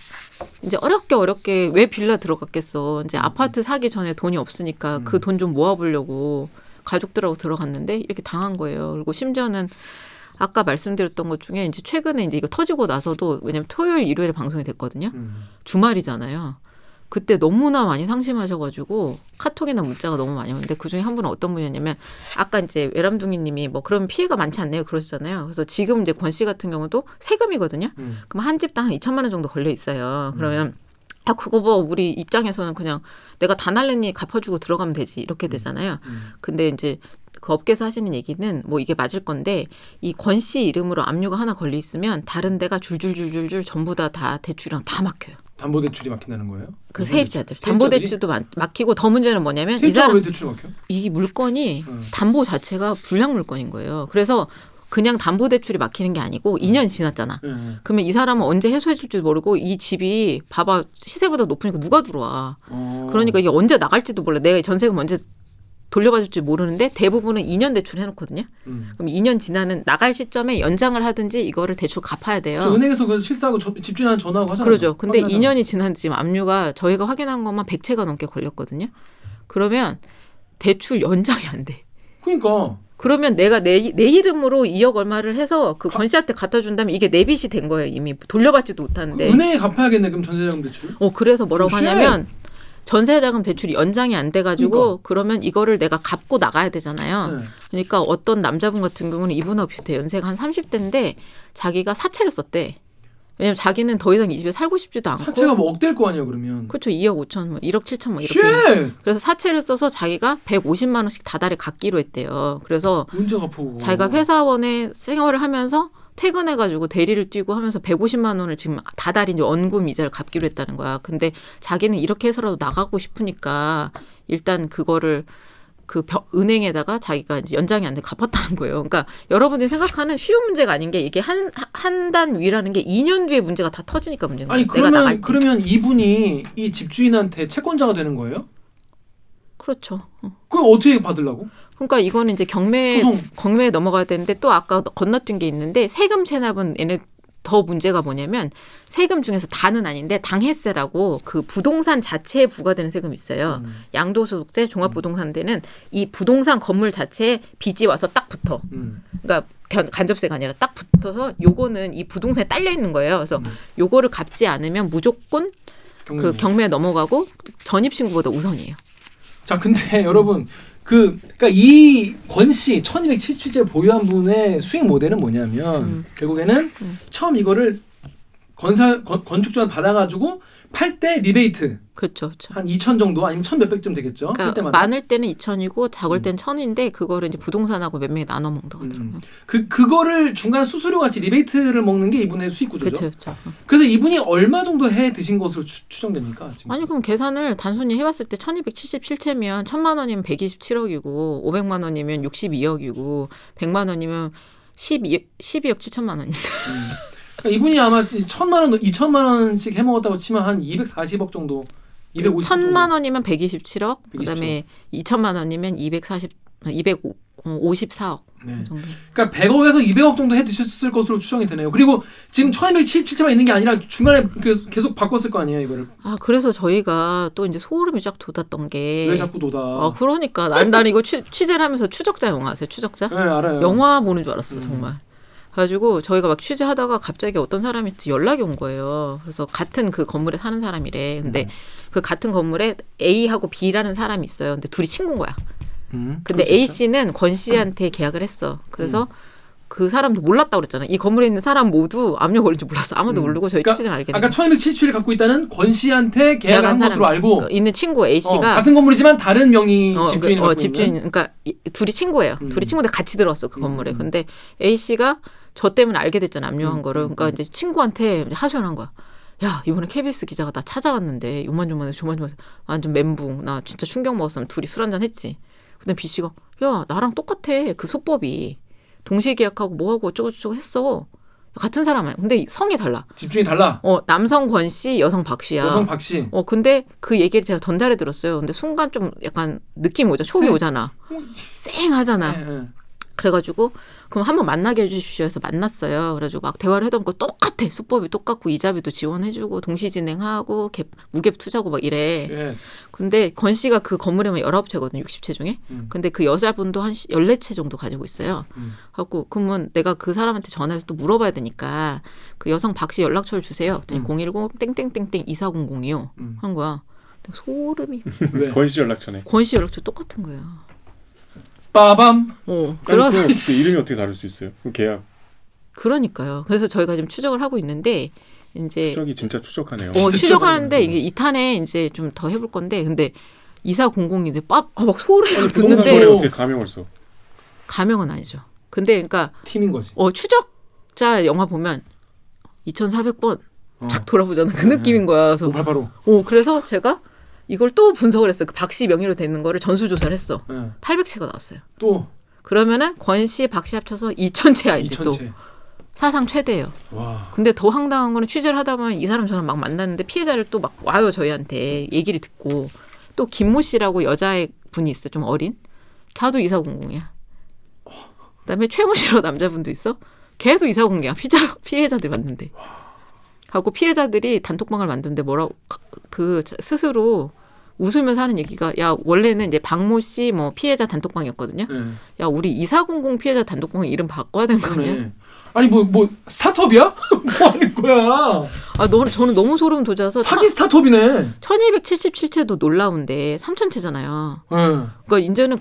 이제 어렵게 왜 빌라 들어갔겠어. 이제 아파트 사기 전에 돈이 없으니까 그 돈 좀 모아보려고 가족들하고 들어갔는데 이렇게 당한 거예요. 그리고 심지어는 아까 말씀드렸던 것 중에 이제 최근에 이제 이거 터지고 나서도 왜냐면 토요일 일요일에 방송이 됐거든요. 주말이잖아요. 그때 너무나 많이 상심하셔가지고 카톡이나 문자가 너무 많이 오는데 그중에 한 분은 어떤 분이었냐면 아까 이제 외람둥이님이 뭐 그런 피해가 많지 않네요 그러시잖아요. 그래서 지금 이제 권 씨 같은 경우도 세금이거든요. 그럼 한 집당 한 2천만 원 정도 걸려 있어요. 그러면 그거 뭐 우리 입장에서는 그냥 내가 다 날래니 갚아주고 들어가면 되지 이렇게 되잖아요. 근데 이제 그 업계에서 하시는 얘기는 뭐 이게 맞을 건데 이 권 씨 이름으로 압류가 하나 걸려 있으면 다른 데가 줄줄줄줄줄 전부 다 대출이랑 다 막혀요. 담보대출이 막힌다는 거예요? 그 세입자들. 담보대출도 막히고 더 문제는 뭐냐면 이 사람 왜 대출이 막혀? 이 물건이 담보 자체가 불량 물건인 거예요. 그래서 그냥 담보대출이 막히는 게 아니고 2년 지났잖아. 그러면 이 사람은 언제 해소해 줄지 모르고 이 집이 봐봐 시세보다 높으니까 누가 들어와. 그러니까 이게 언제 나갈지도 몰라. 내가 전세금 언제 돌려받을지 모르는데 대부분은 2년 대출 해놓거든요. 그럼 2년 지나는 나갈 시점에 연장을 하든지 이거를 대출 갚아야 돼요. 은행에서 그 실사하고 집주인한테 전화하고 하잖아요. 그러죠. 근데 확인하잖아. 2년이 지난 지금 압류가 저희가 확인한 것만 100채가 넘게 걸렸거든요. 그러면 대출 연장이 안 돼. 그러니까. 그러면 내가 내 이름으로 2억 얼마를 해서 그 권 씨한테 갖다 준다면 이게 내 빚이 된 거예요. 이미 돌려받지도 못하는데. 은행에 갚아야겠네 그럼 전세자금 대출. 그래서 뭐라고 하냐면 전세자금 대출이 연장이 안 돼가지고 그러니까. 그러면 이거를 내가 갚고 나가야 되잖아요. 네. 그러니까 어떤 남자분 같은 경우는 이분하고 비슷해. 연세가 한 30대인데 자기가 사채를 썼대. 왜냐면 자기는 더 이상 이 집에 살고 싶지도 않고. 사채가 뭐 억대일 거 아니야 그러면. 그렇죠. 2억 5천, 뭐 1억 7천 뭐 이렇게. 쉣! 그래서 사채를 써서 자기가 150만 원씩 다달이 갚기로 했대요. 그래서 문제가 보고. 자기가 회사원에 생활을 하면서 퇴근해가지고 대리를 뛰고 하면서 150만 원을 지금 다달이 이제 원금 이자를 갚기로 했다는 거야. 근데 자기는 이렇게 해서라도 나가고 싶으니까 일단 그거를 은행에다가 자기가 이제 연장이 안 돼 갚았다는 거예요. 그러니까 여러분들이 생각하는 쉬운 문제가 아닌 게 이게 한 단 위라는 게 2년 뒤에 문제가 다 터지니까 문제인 거예요. 아니 내가 나갈 때. 그러면 이분이 이 집주인한테 채권자가 되는 거예요? 그렇죠. 그걸 어떻게 받으려고? 그러니까 이거는 이제 경매에 소송. 넘어가야 되는데 또 아까 건너뛴 게 있는데 세금 체납은 얘네 더 문제가 뭐냐면 세금 중에서 다는 아닌데 당해세라고 그 부동산 자체에 부과되는 세금이 있어요. 양도소득세, 종합부동산세는 이 부동산 건물 자체에 빚이 와서 딱 붙어. 그러니까 간접세가 아니라 딱 붙어서 요거는 이 부동산에 딸려 있는 거예요. 그래서 요거를 갚지 않으면 무조건 그 경매에 넘어가고 전입신고보다 우선이에요. 자, 근데 여러분 그러니까 이 권 씨 1277제 보유한 분의 수익 모델은 뭐냐면 결국에는 처음 이거를 건축주한테 받아가지고 팔 때 리베이트 그렇죠. 한 2천 정도 아니면 1,000 몇백쯤 되겠죠. 그러니까 그때마다. 많을 때는 2천이고 작을 때는 1,000인데 그거를 이제 부동산하고 몇 명이 나눠 먹는다고요. 그거를 중간 수수료 같이 리베이트를 먹는 게 이분의 수익 구조죠. 그렇죠. 그래서 이분이 얼마 정도 해 드신 것으로 추정됩니까? 지금? 아니 그럼 계산을 단순히 해봤을 때 1277채면 1,000만 원이면 127억이고 500만 원이면 62억이고 100만 원이면 12억 7천만 원인데. 그러니까 이분이 아마 1,000만 원, 2천만 원씩 해먹었다고 치면 한 240억 정도, 250억 1,000만 원이면 127억, 127억. 그다음에 2천만 원이면 254억 네. 정도. 그러니까 100억에서 200억 정도 해 드셨을 것으로 추정이 되네요. 그리고 지금 1277채만 있는 게 아니라 중간에 계속 바꿨을 거 아니에요, 이거를. 아 그래서 저희가 또 이제 소름이 쫙 돋았던 게. 왜 자꾸 돋아? 아 그러니까 난 이거 취재를 하면서 추적자 영화 아세요? 추적자? 네, 알아요. 영화 보는 줄 알았어 정말. 그래가지고 저희가 막 취재하다가 갑자기 어떤 사람이 연락이 온 거예요. 그래서 같은 그 건물에 사는 사람이래. 근데 그 같은 건물에 A하고 B라는 사람이 있어요. 근데 둘이 친구인 거야. 근데 A 씨는 권 씨한테 계약을 했어. 그래서 그 사람도 몰랐다고 그랬잖아. 이 건물에 있는 사람 모두 압류 걸린 줄 몰랐어. 아무도 모르고 저희 취재만 알게 됐어요. 아까 1277을 갖고 있다는 권 씨한테 계약을 한 것으로 알고 있는 친구 A 씨가 같은 건물이지만 다른 명의 집주인을 갖고 집주인 있는. 그러니까 둘이 친구예요. 둘이 친구인데 같이 들어왔어 그 건물에. 근데 A 씨가 저 때문에 알게 됐잖아. 압류한 거를. 그러니까 이제 친구한테 하소연한 거야. 야 이번에 KBS 기자가 나 찾아왔는데 요만조만해서 완전 멘붕. 나 진짜 충격 먹었으면 둘이 술 한잔 했지. 근데 B 씨가 야 나랑 똑같아 그 수법이 동시에 계약하고 뭐하고 어쩌고저쩌고 했어. 같은 사람 아니야. 근데 성이 달라. 집주인이 달라. 남성 권 씨, 여성 박 씨야. 여성 박 씨. 근데 그 얘기를 제가 전달해 들었어요. 근데 순간 좀 약간 느낌이 오죠. 촉이 오잖아. 쌩하잖아. 네. 그래가지고 그럼 한번 만나게 해주십시오 해서 만났어요. 그래가지고 막 대화를 해도 고 똑같아. 수법이 똑같고 이자비도 지원해주고 동시 진행하고 무갭 투자고 막 이래. 네. 근데 권 씨가 그 건물에만 19채거든요. 60채 중에. 근데 그 여자분도 한 14채 정도 가지고 있어요. 하고 그러면 내가 그 사람한테 전화해서 또 물어봐야 되니까 그 여성 박 씨 연락처를 주세요. 그랬더니 010-땡땡땡땡-2400이요. 한 거야. 소름이. 권 씨 연락처네. 권 씨 연락처 똑같은 거예요. 빠밤. 그래서 그 이름이 어떻게 다를 수 있어요? 그 계약. 그러니까요. 그래서 저희가 지금 추적을 하고 있는데 이제 추적이 진짜 추적하네요. 추적하는데 이게 2탄에 이제 좀 더 해볼 건데 근데 2400인데 막 소름이 돋는데 어떻게 가명을 써? 가명은 아니죠. 근데 그러니까 팀인 거지. 추적자 영화 보면 2400번 쫙 돌아보잖아. 그 느낌인 거야. 그래서 5885. 그래서 제가 이걸 또 분석을 했어요. 그 박 씨 명의로 되는 거를 전수조사를 했어. 800채가 나왔어요. 또 그러면은 권 씨, 박 씨 합쳐서 2000채야 이제 2000채. 또 사상 최대예요. 와. 근데 더 황당한 거는 취재를 하다 보면 이 사람 저랑 막 만났는데 피해자를 또 막 와요 저희한테 얘기를 듣고 또 김모 씨라고 여자의 분이 있어 좀 어린. 걔도 2400이야. 그다음에 최모 씨라고 남자분도 있어. 걔도 2400이야. 피해자들 만는데. 하고 피해자들이 단톡방을 만드는데 뭐라고 그 스스로 웃으면서 하는 얘기가 야 원래는 이제 박모 씨 뭐 피해자 단톡방이었거든요. 네. 야 우리 2400 피해자 단톡방 이름 바꿔야 되는 거 아니야? 그러네. 아니 뭐 스타트업이야? 뭐 하는 거야? 저는 너무 소름 돋아서 사기 스타트업이네. 1277채도 놀라운데 3000채잖아요. 그러니까 이제는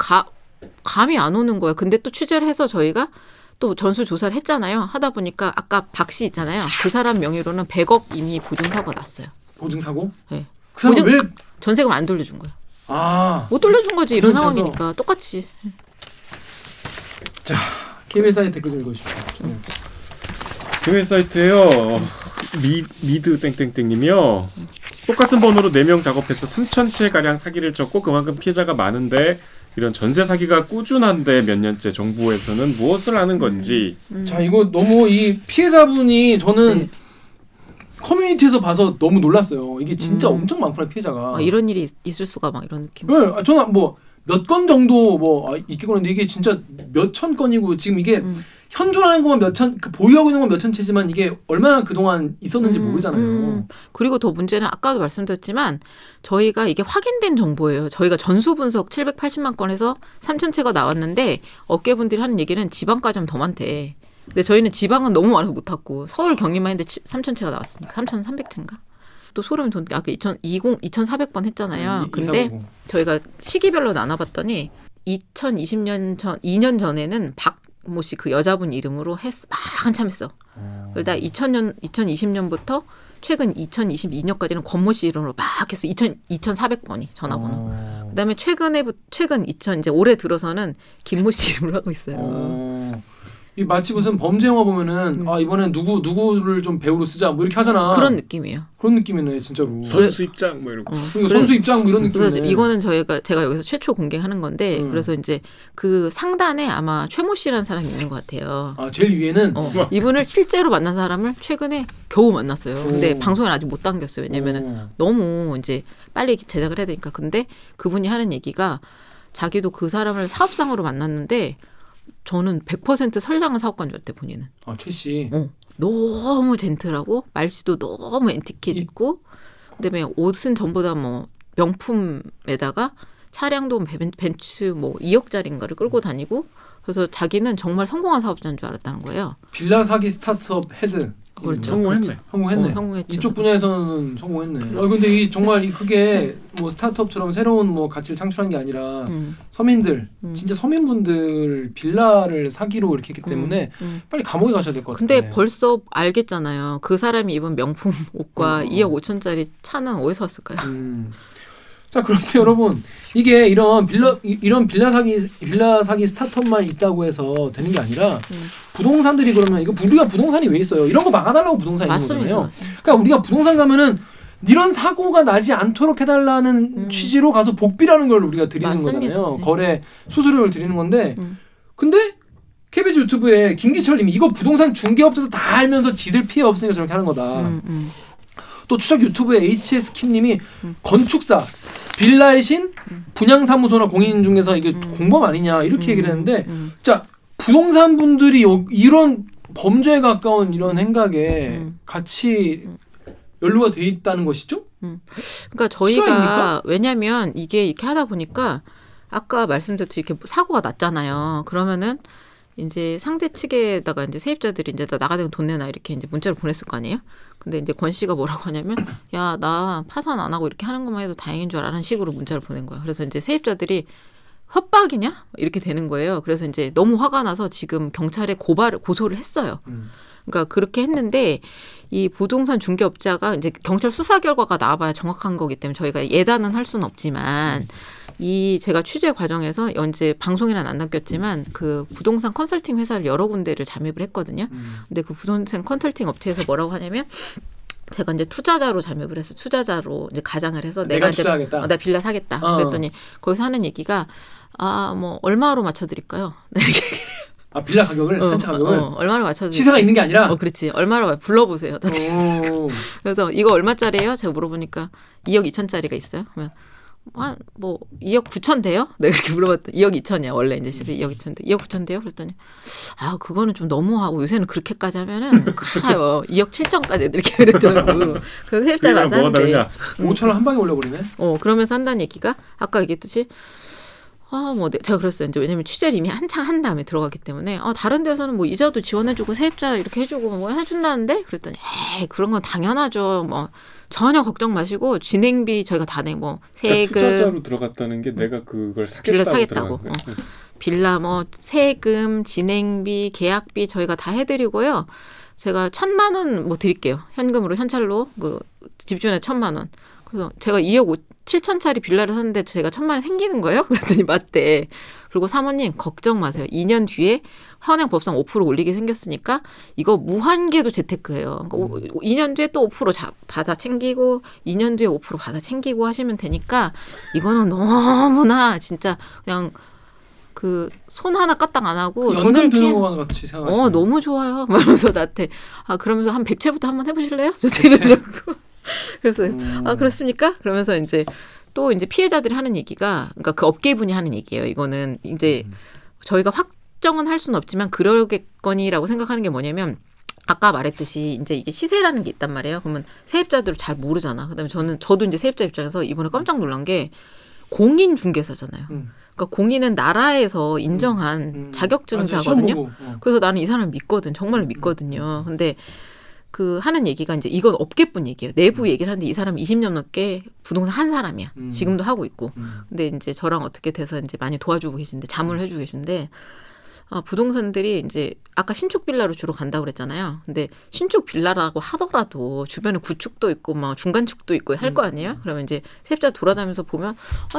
감이 안 오는 거예요. 근데 또 취재를 해서 저희가 또 전수 조사를 했잖아요. 하다 보니까 아까 박 씨 있잖아요. 그 사람 명의로는 100억 이미 보증사고가 났어요. 보증사고? 네. 그 사람 왜? 전세금 안 돌려준 거예요. 아. 못 돌려준 거지 이런 그러셔서. 상황이니까 똑같이. 자, KBS 사이트 댓글 좀 읽어주십시오. KBS 사이트에요. 미드 땡땡땡님이요. 똑같은 번호로 4명 작업해서 3,000채 가량 사기를 쳤고 그만큼 피해자가 많은데 이런 전세 사기가 꾸준한데 몇 년째 정부에서는 무엇을 하는 건지. 자, 이거 너무 이 피해자분이 저는 네. 커뮤니티에서 봐서 너무 놀랐어요. 이게 진짜 엄청 많구나 피해자가. 이런 일이 있을 수가 막 이런 느낌. 네, 저는 뭐 몇 건 정도 있겠거나 근데 이게 진짜 몇천 건이고 지금 이게 현존하는 것만 몇천 보유하고 있는 건 몇천 채지만 이게 얼마나 그동안 있었는지 모르잖아요. 그리고 더 문제는 아까도 말씀드렸지만 저희가 이게 확인된 정보예요. 저희가 전수 분석 780만 건에서 3,000채가 나왔는데 업계분들이 하는 얘기는 지방까지 하면 더 많대. 근데 저희는 지방은 너무 많아서 못 탔고 서울 경기만 했는데 3,000채가 나왔으니까 3,300채인가? 또 소름이 돋는 게 아까 2,400번 했잖아요. 근데 저희가 시기별로 나눠봤더니 2020년 전 2년 전에는 박모 씨 그 여자분 이름으로 막 한참 했어. 그러다 2020년부터 최근 2022년까지는 권모 씨 이름으로 막 해서 2,400번이 전화번호. 그다음에 이제 올해 들어서는 김모 씨 이름으로 하고 있어요. 이 마치 무슨 범죄 영화 보면은 이번엔 누구를 좀 배우로 쓰자 뭐 이렇게 하잖아. 그런 느낌이에요. 그런 느낌이네 진짜로. 선수 입장 뭐 이런 거. 그러니까 선수 입장 뭐 이런 느낌이네. 그래서 이거는 제가 여기서 최초 공개하는 건데 그래서 이제 그 상단에 아마 최모 씨라는 사람이 있는 것 같아요. 아 제일 위에는 이분을 실제로 만난 사람을 최근에 겨우 만났어요. 근데 방송을 아직 못 당겼어요. 왜냐면은 너무 이제 빨리 제작을 해야 되니까. 근데 그분이 하는 얘기가 자기도 그 사람을 사업상으로 만났는데 저는 100% 선량한 사업가인 줄 알았대 본인은. 최 씨. 너무 젠틀하고 말씨도 너무 엔티켓 있고 그다음에 옷은 전부 다 뭐 명품에다가 차량도 벤츠 뭐 2억짜리인가를 끌고 다니고 그래서 자기는 정말 성공한 사업자인 줄 알았다는 거예요. 빌라 사기 스타트업 헤드. 그렇죠. 성공했네. 성공했네. 성공했죠. 이쪽 분야에서는 성공했네. 근데 이 정말 그게 뭐 스타트업처럼 새로운 뭐 가치를 창출한 게 아니라 서민들, 진짜 서민분들 빌라를 사기로 이렇게 했기 때문에 빨리 감옥에 가셔야 될 것 같아요. 근데 벌써 알겠잖아요. 그 사람이 입은 명품 옷과 2억 5천짜리 차는 어디서 왔을까요? 자, 그런데 여러분 이게 이런 빌라 사기 스타트업만 있다고 해서 되는 게 아니라 부동산들이 그러면 이거 우리가 부동산이 왜 있어요? 이런 거 막아달라고 부동산이 있는 거잖아요. 맞습니다. 그러니까 우리가 부동산 가면은 이런 사고가 나지 않도록 해달라는 취지로 가서 복비라는 걸 우리가 드리는 맞습니다. 거잖아요. 네. 거래 수수료를 드리는 건데 근데 KBS 유튜브에 김기철님이 이거 부동산 중개업자도 다 알면서 지들 피해 없으니까 저렇게 하는 거다. 또 추적 유튜브에 HS킴님이 건축사 빌라의 신 분양사무소나 공인중개사 이게 공범 아니냐 이렇게 얘기를 했는데 자 부동산 분들이 이런 범죄에 가까운 이런 행각에 같이 연루가 돼 있다는 것이죠? 그러니까 저희가 실화입니까? 왜냐하면 이게 이렇게 하다 보니까 아까 말씀드렸듯이 이렇게 사고가 났잖아요. 그러면은 이제 상대 측에다가 이제 세입자들이 이제 나가면 돈 내놔 이렇게 이제 문자를 보냈을 거 아니에요. 근데 이제 권 씨가 뭐라고 하냐면 야, 나 파산 안 하고 이렇게 하는 것만 해도 다행인 줄 알아라는 식으로 문자를 보낸 거야. 그래서 이제 세입자들이 협박이냐? 이렇게 되는 거예요. 그래서 이제 너무 화가 나서 지금 경찰에 고소를 했어요. 그러니까 그렇게 했는데 이 부동산 중개업자가 이제 경찰 수사 결과가 나와봐야 정확한 거기 때문에 저희가 예단은 할 수는 없지만 이 제가 취재 과정에서 이제 방송에는 안 남겼지만 그 부동산 컨설팅 회사를 여러 군데를 잠입을 했거든요. 근데 그 부동산 컨설팅 업체에서 뭐라고 하냐면 제가 이제 투자자로 잠입을 해서 투자자로 이제 가장을 해서 내가 투자하겠다. 나 빌라 사겠다. 그랬더니 거기서 하는 얘기가 뭐 얼마로 맞춰드릴까요? 빌라 가격을 한 채 가격을 얼마로 맞춰드릴까요? 시세가 있는 게 아니라 그렇지. 얼마로 불러보세요. 그래서 이거 얼마짜리예요? 제가 물어보니까 2억 2천짜리가 있어요. 그러면 뭐 2억 9천 돼요? 내가 이렇게 물어봤더니 2억 2천이야 원래 이제 시세 2억 2천 돼. 2억 9천 돼요? 그랬더니 그거는 좀 너무하고 요새는 그렇게까지 하면은 큰일나요. 2억 7천까지 이렇게 그랬더라고. 그래서 세입자를 와서 하는데 5천을 한 방에 올려버리네. 그러면서 한다는 얘기가 아까 얘기했듯이 제가 그랬어요. 이제 왜냐면 취재를 이미 한창 한 다음에 들어갔기 때문에 다른 데서는 뭐 이자도 지원해주고 세입자 이렇게 해주고 뭐 해준다는데 그랬더니 그런 건 당연하죠. 뭐 전혀 걱정 마시고 진행비 저희가 다 내 뭐 세금 투자자로 들어갔다는 게 내가 그걸 빌라 사겠다고 사겠다고 들어간 거야. 빌라 뭐 세금 진행비 계약비 저희가 다 해드리고요. 제가 1,000만 원 뭐 드릴게요. 현금으로 현찰로 그 집주인에 1,000만 원. 그래서 제가 2억 7천짜리 빌라를 샀는데 제가 1,000만 원 생기는 거예요? 그랬더니 맞대. 그리고 사모님 걱정 마세요. 2년 뒤에 현행 법상 5% 올리게 생겼으니까 이거 무한계도 재테크예요. 그러니까 2년 뒤에 또 5% 받아 챙기고 2년 뒤에 5% 받아 챙기고 하시면 되니까 이거는 너무나 진짜 그냥 그 손 하나 까딱 안 하고 돈을 드는 거 같이 생각하시네. 너무 좋아요. 말하면서 나한테 그러면서 한 100채부터 한번 해보실래요? 저 이러더라고. 그래서 그렇습니까? 그러면서 이제 또 이제 피해자들이 하는 얘기가 그러니까 그 업계분이 하는 얘기예요. 이거는 이제 저희가 확정은 할 수는 없지만 그러겠거니라고 생각하는 게 뭐냐면 아까 말했듯이 이제 이게 시세라는 게 있단 말이에요. 그러면 세입자들을 잘 모르잖아. 그다음에 저도 이제 세입자 입장에서 이번에 깜짝 놀란 게 공인 중개사잖아요. 그러니까 공인은 나라에서 인정한 자격증자거든요. 그래서 나는 이 사람을 믿거든. 정말로 믿거든요. 근데 그 하는 얘기가 이제 이건 업계뿐 얘기예요. 내부 얘기를 하는데 이 사람이 20년 넘게 부동산 한 사람이야. 지금도 하고 있고. 근데 이제 저랑 어떻게 돼서 이제 많이 도와주고 계신데 자문을 해주고 계신데 부동산들이 이제 아까 신축 빌라로 주로 간다고 그랬잖아요. 근데 신축 빌라라고 하더라도 주변에 구축도 있고 막 중간축도 있고 할 거 아니에요? 그러면 이제 세입자 돌아다니면서 보면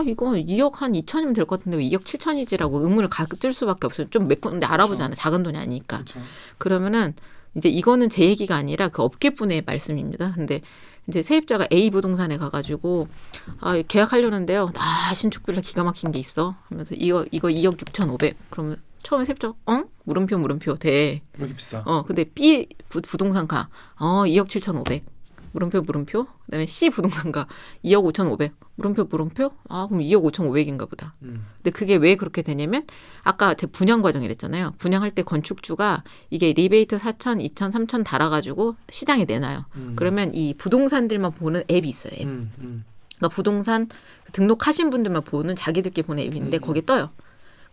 이거 2억 한 2천이면 될 것 같은데 왜 2억 7천이지라고 의문을 가질 수밖에 없어요. 좀 몇 군데 알아보잖아요. 작은 돈이 아니니까. 그렇죠. 그러면은 이제 이거는 제 얘기가 아니라 그 업계분의 말씀입니다. 근데 이제 세입자가 A 부동산에 가가지고 계약하려는데요. 신축 빌라 기가 막힌 게 있어. 하면서 이거 2억 6,500. 그러면 처음에 세입자 물음표 돼. 왜 이렇게 비싸? 근데 B 부동산 가 2억 7,500. 물음표. 그다음에 C 부동산 가 2억 5,500. 물음표. 그럼 2억 5,500인가 보다. 근데 그게 왜 그렇게 되냐면 아까 제 분양 과정이랬잖아요. 분양할 때 건축주가 이게 리베이트 4천, 2천, 3천 달아가지고 시장에 내놔요. 그러면 이 부동산들만 보는 앱이 있어요. 앱. 그러니까 부동산 등록하신 분들만 보는 자기들끼리 보는 앱인데 거기에 떠요.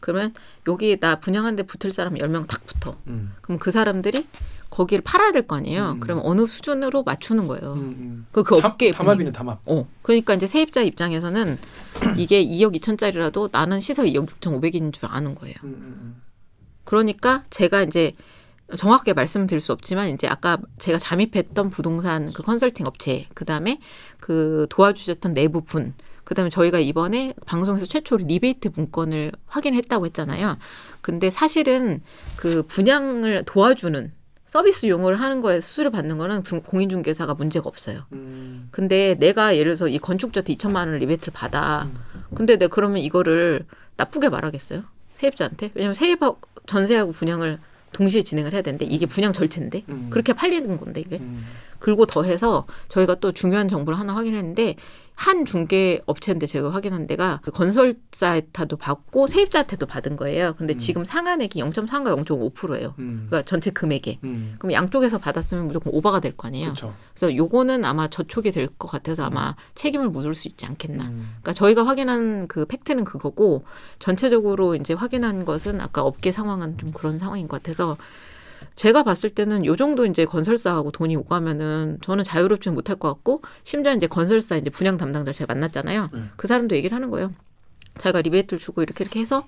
그러면 여기 나 분양하는데 붙을 사람 10명 딱 붙어. 그럼 그 사람들이 거기를 팔아야 될 거 아니에요. 그러면 어느 수준으로 맞추는 거예요. 그 업계 담합이네 담합. 그러니까 이제 세입자 입장에서는 이게 2억 2천짜리라도 나는 시세가 2억 6,500인 줄 아는 거예요. 그러니까 제가 이제 정확하게 말씀드릴 수 없지만 이제 아까 제가 잠입했던 부동산 그 컨설팅 업체, 그다음에 그 도와주셨던 내부 분, 그다음에 저희가 이번에 방송에서 최초로 리베이트 문건을 확인했다고 했잖아요. 근데 사실은 그 분양을 도와주는 서비스 용어를 하는 거에 수수료 받는 거는 공인중개사가 문제가 없어요. 근데 내가 예를 들어서 이 건축주한테 2천만 원을 리베이트를 받아. 근데 내가 그러면 이거를 나쁘게 말하겠어요? 세입자한테? 왜냐면 세입하고 전세하고 분양을 동시에 진행을 해야 되는데 이게 분양 절차인데 그렇게 팔리는 건데 이게. 그리고 더해서 저희가 또 중요한 정보를 하나 확인했는데 한 중개 업체인데 제가 확인한 데가 건설사한테도 받고 세입자한테도 받은 거예요. 근데 지금 상한액이 0.3과 0.5%예요. 그러니까 전체 금액에. 그럼 양쪽에서 받았으면 무조건 오버가 될 거 아니에요. 그쵸. 그래서 요거는 아마 저촉이 될 것 같아서 아마 책임을 묻을 수 있지 않겠나. 그러니까 저희가 확인한 그 팩트는 그거고 전체적으로 이제 확인한 것은 아까 업계 상황은 좀 그런 상황인 것 같아서 제가 봤을 때는 요 정도 이제 건설사하고 돈이 오가면은 저는 자유롭지 못할 것 같고 심지어 이제 건설사 이제 분양 담당자를 제가 만났잖아요. 그 사람도 얘기를 하는 거예요. 자기가 리베이트를 주고 이렇게 해서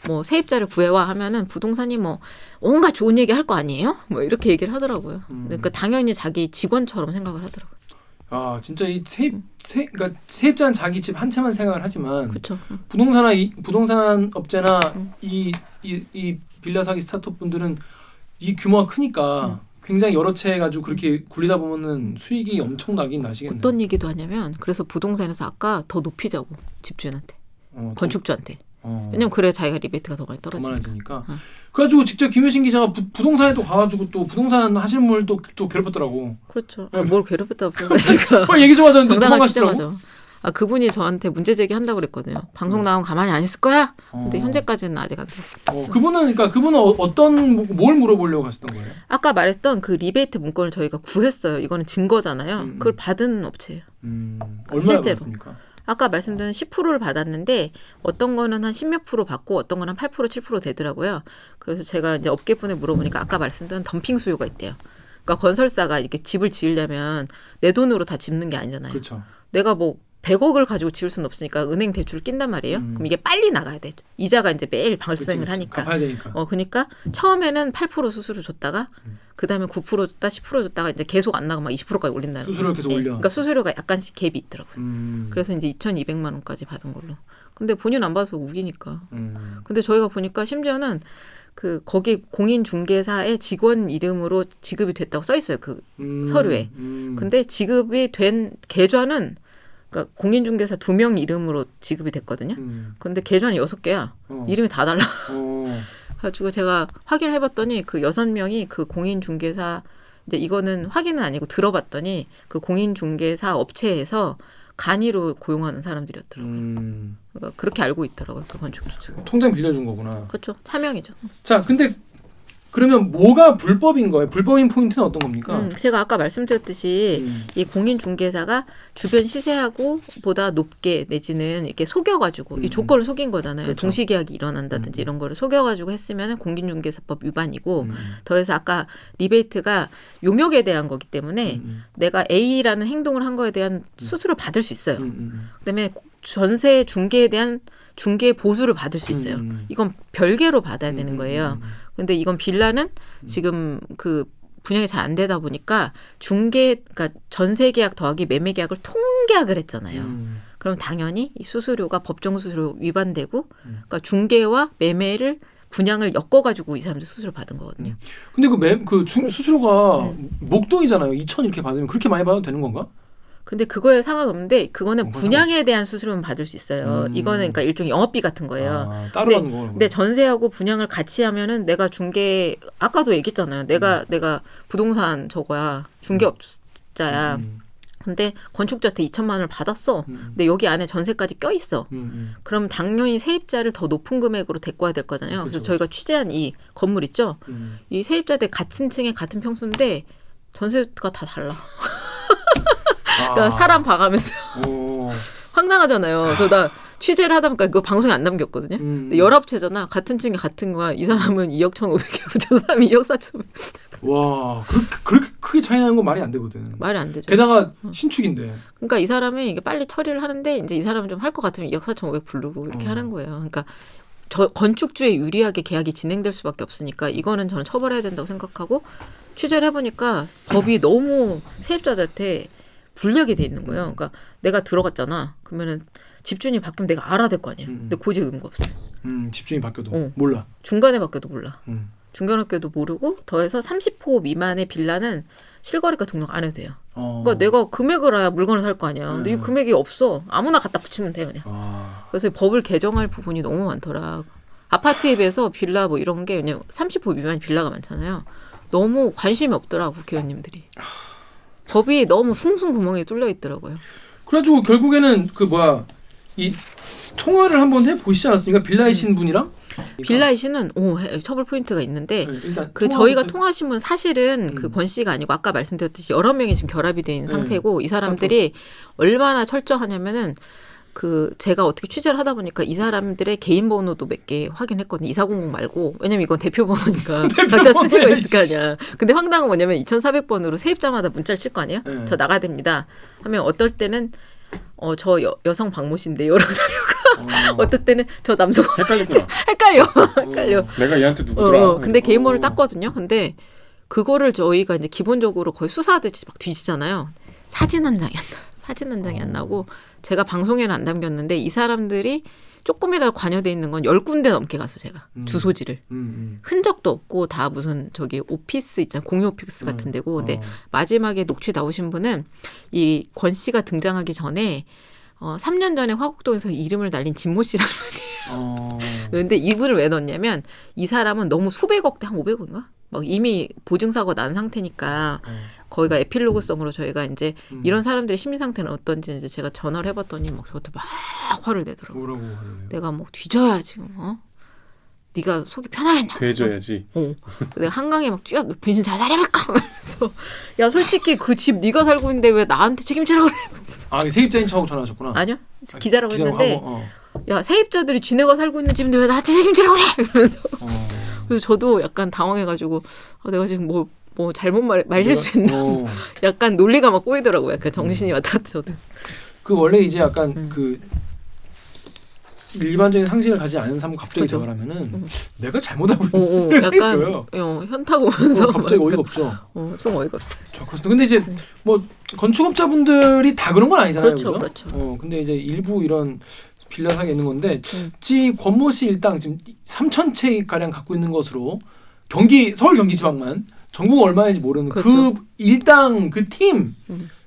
뭐 세입자를 구해와 하면은 부동산이 뭐 온갖 좋은 얘기 할 거 아니에요? 뭐 이렇게 얘기를 하더라고요. 그러니까 당연히 자기 직원처럼 생각을 하더라고요. 진짜 이 그러니까 세입자는 자기 집 한 채만 생각을 하지만 그렇죠. 부동산 업체나 이 빌라 사기 스타트업 분들은 이 규모가 크니까 굉장히 여러 채 해가지고 그렇게 굴리다 보면은 수익이 엄청 나긴 나시겠네요. 어떤 얘기도 하냐면 그래서 부동산에서 아까 더 높이자고 집주인한테 건축주한테. 왜냐면 그래 자기가 리베이트가 더 많이 떨어지니까. 그래가지고 직접 김효신 기자가 부동산에 또 가가지고 또 부동산 하시는 분을 또 괴롭혔더라고. 그렇죠. 뭘 괴롭혔다고 제가 얘기 좀 하자는데 도망가시더라고. 그분이 저한테 문제 제기한다고 그랬거든요. 방송 나오면 가만히 안 있을 거야. 근데 현재까지는 아직 안 됐어요. 그분은 뭘 물어보려고 하셨던 거예요? 아까 말했던 그 리베이트 문건을 저희가 구했어요. 이거는 증거잖아요. 그걸 받은 업체예요. 얼마나 실제로. 받았습니까? 아까 말씀드린 10%를 받았는데 어떤 거는 한 10몇 프로 받고 어떤 거는 한 8% 7% 되더라고요. 그래서 제가 이제 업계분에 물어보니까 아까 말씀드린 덤핑 수요가 있대요. 그러니까 건설사가 이렇게 집을 지으려면 내 돈으로 다 짓는 게 아니잖아요. 그렇죠. 내가 뭐 100억을 가지고 지을 수는 없으니까 은행 대출을 낀단 말이에요. 그럼 이게 빨리 나가야 돼. 이자가 이제 매일 발생을 하니까. 갚아야 되니까. 그러니까 처음에는 8% 수수료 줬다가 그다음에 9% 줬다, 10% 줬다가 이제 계속 안 나가 막 20%까지 올린다는 거예요. 수수료를 계속 올려. 그러니까 수수료가 약간씩 갭이 있더라고요. 그래서 이제 2,200만 원까지 받은 걸로. 근데 본인 안 받아서 우기니까. 근데 저희가 보니까 심지어는 거기 공인중개사의 직원 이름으로 지급이 됐다고 써 있어요. 그 서류에. 근데 지급이 된 계좌는 그러니까 공인중개사 2명 이름으로 지급이 됐거든요. 근데 계좌는 6개야. 이름이 다 달라. 그래가지고 제가 확인을 해봤더니 그 6명이 그 공인중개사 이제 이거는 확인은 아니고 들어봤더니 그 공인중개사 업체에서 간이로 고용하는 사람들이었더라고요. 그러니까 그렇게 알고 있더라고요. 그 건축주가. 통장 빌려준 거구나. 그렇죠. 차명이죠. 자, 근데 그러면 뭐가 불법인 거예요? 불법인 포인트는 어떤 겁니까? 제가 아까 말씀드렸듯이 이 공인중개사가 주변 시세하고 보다 높게 내지는 이렇게 속여가지고 이 조건을 속인 거잖아요. 그렇죠. 동시계약이 일어난다든지 이런 거를 속여가지고 했으면 공인중개사법 위반이고 더해서 아까 리베이트가 용역에 대한 거기 때문에 내가 A라는 행동을 한 거에 대한 수수료를 받을 수 있어요. 그다음에 전세 중개에 대한 중개 보수를 받을 수 있어요. 이건 별개로 받아야 되는 거예요. 근데 이건 빌라는 지금 그 분양이 잘 안 되다 보니까 그러니까 전세 계약 더하기 매매 계약을 통계약을 했잖아요. 그럼 당연히 이 수수료가 법정 수수료 위반되고 그러니까 중개와 매매를 분양을 엮어가지고 이 사람들 수수료 받은 거거든요. 근데 수수료가 목돈이잖아요. 2천 이렇게 받으면 그렇게 많이 받아도 되는 건가? 근데 그거에 상관없는데 그거는 분양에 대한 수수료는 받을 수 있어요. 이거는 그러니까 일종의 영업비 같은 거예요. 따로 받는 거. 근데 전세하고 분양을 같이 하면은 내가 중개 아까도 얘기했잖아요. 내가 부동산 저거야 중개업자야. 근데 건축자한테 2천만 원을 받았어. 근데 여기 안에 전세까지 껴 있어. 그럼 당연히 세입자를 더 높은 금액으로 데리고 와야 될 거잖아요. 그래서 저희가 취재한 이 건물 있죠. 이 세입자들 같은 층에 같은 평수인데 전세가 다 달라. 그러니까 사람 봐가면서 황당하잖아요. 그래서 나 취재를 하다 보니까 그거 방송에 안 남겼거든요. 근데 열압체잖아. 같은 층에 같은 거야. 이 사람은 2억 1,500이고 저 사람이 2억 4천. 와, 그렇게 크게 차이 나는 건 말이 안 되거든. 말이 안 되죠. 게다가 신축인데. 그러니까 이 사람이 이게 빨리 처리를 하는데 이제 이 사람은 좀 할 것 같으면 2억 4,500 부르고 이렇게 하는 거예요. 그러니까 건축주에 유리하게 계약이 진행될 수밖에 없으니까 이거는 저는 처벌해야 된다고 생각하고 취재를 해보니까 법이 너무 세입자들한테 불리하게 돼 있는 거예요. 그러니까 내가 들어갔잖아. 그러면은 집주인이 바뀌면 내가 알아야 될 거 아니에요. 근데 고지 의무가 없어요. 집주인이 바뀌어도 몰라. 중간에 바뀌어도 몰라. 중간에 바뀌어도 모르고 더해서 30호 미만의 빌라는 실거래가 등록 안 해도 돼요. 그러니까 내가 금액을 알아야 물건을 살 거 아니야. 근데 이 금액이 없어. 아무나 갖다 붙이면 돼 그냥. 그래서 법을 개정할 부분이 너무 많더라. 아파트에 비해서 빌라 뭐 이런 게 그냥 30호 미만 빌라가 많잖아요. 너무 관심이 없더라 국회의원님들이. 법이 너무 숭숭구멍에 뚫려 있더라고요. 그래가지고 결국에는 이 통화를 한번 해보시지 않았습니까? 빌라이신 분이랑? 빌라이신은 처벌 포인트가 있는데 일단 저희가 통화하신 분 사실은 그 권 씨가 아니고 아까 말씀드렸듯이 여러 명이 지금 결합이 돼 있는 상태고 이 사람들이 얼마나 철저하냐면은 제가 어떻게 취재를 하다 보니까 이 사람들의 개인 번호도 몇 개 확인했거든요. 2400 말고. 왜냐면 이건 대표 번호니까 각자 쓰지가 있을 거 아니야. 근데 황당한 뭐냐면 2400번으로 세입자마다 문자를 칠 거 아니에요. 저 나가야 됩니다. 하면 어떨 때는 저 여성 박모 씨인데요. 라고 다니고 어떨 때는 저 남성 헷갈렸구나. 헷갈려. 내가 얘한테 누구더라. 근데 개인 번호를 땄거든요. 근데 그거를 저희가 이제 기본적으로 거의 수사하듯이 막 뒤지잖아요. 사진 한 장이 안 나고 제가 방송에는 안 담겼는데 이 사람들이 조금이라도 관여돼 있는 건 10군데 넘게 갔어 제가. 주소지를. 흔적도 없고 다 무슨 오피스 있잖아요. 공유 오피스 같은 데고. 근데 마지막에 녹취 나오신 분은 이 권 씨가 등장하기 전에 3년 전에 화곡동에서 이름을 날린 진모 씨라는 분이에요. 근데 이분을 왜 넣었냐면 이 사람은 너무 수백억대 한 500억인가? 막 이미 보증사고가 난 상태니까 거기가 에필로그성으로 저희가 이제 이런 사람들의 심리 상태는 어떤지 이제 제가 전화를 해봤더니 막 저한테 막 화를 내더라고. 뭐라고 화를 내요? 내가 뭐 뒤져야 지금 네가 속이 편하겠냐? 돼줘야지. 내가 한강에 막 뛰어 분신 자살해볼까? 하면서 야 솔직히 그 집 네가 살고 있는데 왜 나한테 책임지라고 그래? 아 세입자인 척하고 전화하셨구나. 아니요 기자라고 했는데 하고, 야 세입자들이 지네가 살고 있는 집인데 왜 나한테 책임지라고 그래? 이러면서 그래서 저도 약간 당황해가지고 내가 지금 뭐 잘못 말실수했나? 약간 논리가 막 꼬이더라고요. 약간 정신이 왔다 갔다 저도. 그 원래 이제 약간 그 일반적인 상식을 가지지 않은 사람 갑자기 그렇죠. 대화하면은 내가 잘못하고 있는 약간 현타가 오면서 갑자기 어이가 없죠. 좀 어이가 없죠. 그렇습니다. 근데 이제 뭐 건축업자분들이 다 그런 건 아니잖아요. 그렇죠, 그죠? 그렇죠. 근데 이제 일부 이런 빌라 사게 있는 건데 권모 씨 일당 지금 3,000채 가량 갖고 있는 것으로 서울 경기 지방만 전국 얼마인지 모르는 그렇죠. 그 일당 그 팀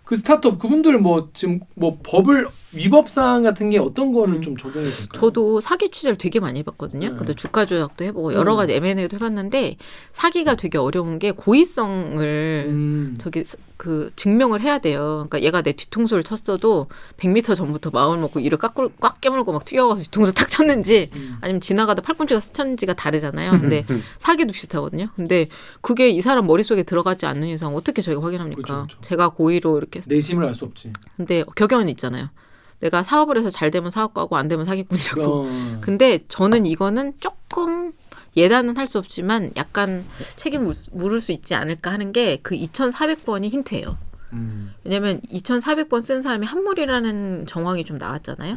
그 스타트업 그분들 뭐 지금 뭐 법을 위법 사항 같은 게 어떤 거를 좀 적용이 될까요? 저도 사기 취재를 되게 많이 해봤거든요. 근데 주가 조작도 해보고 여러 가지 M&A도 해봤는데 사기가 되게 어려운 게 고의성을 저기 그 증명을 해야 돼요. 그러니까 얘가 내 뒤통수를 쳤어도 100m 전부터 마음을 먹고 이를 꽉 깨물고 막 튀어가서 뒤통수 탁 쳤는지 아니면 지나가다 팔꿈치가 스쳤는지가 다르잖아요. 근데 사기도 비슷하거든요. 근데 그게 이 사람 머릿속에 들어가지 않는 이상 어떻게 저희가 확인합니까? 그렇죠. 제가 고의로 이렇게 내심을 알 수 없지. 근데 격언이 있잖아요. 내가 사업을 해서 잘 되면 사업가고 안 되면 사기꾼이라고. 근데 저는 이거는 조금 예단은 할 수 없지만 약간 책임 물을 수 있지 않을까 하는 게 그 2,400번이 힌트예요. 왜냐하면 2,400번 쓴 사람이 한물이라는 정황이 좀 나왔잖아요.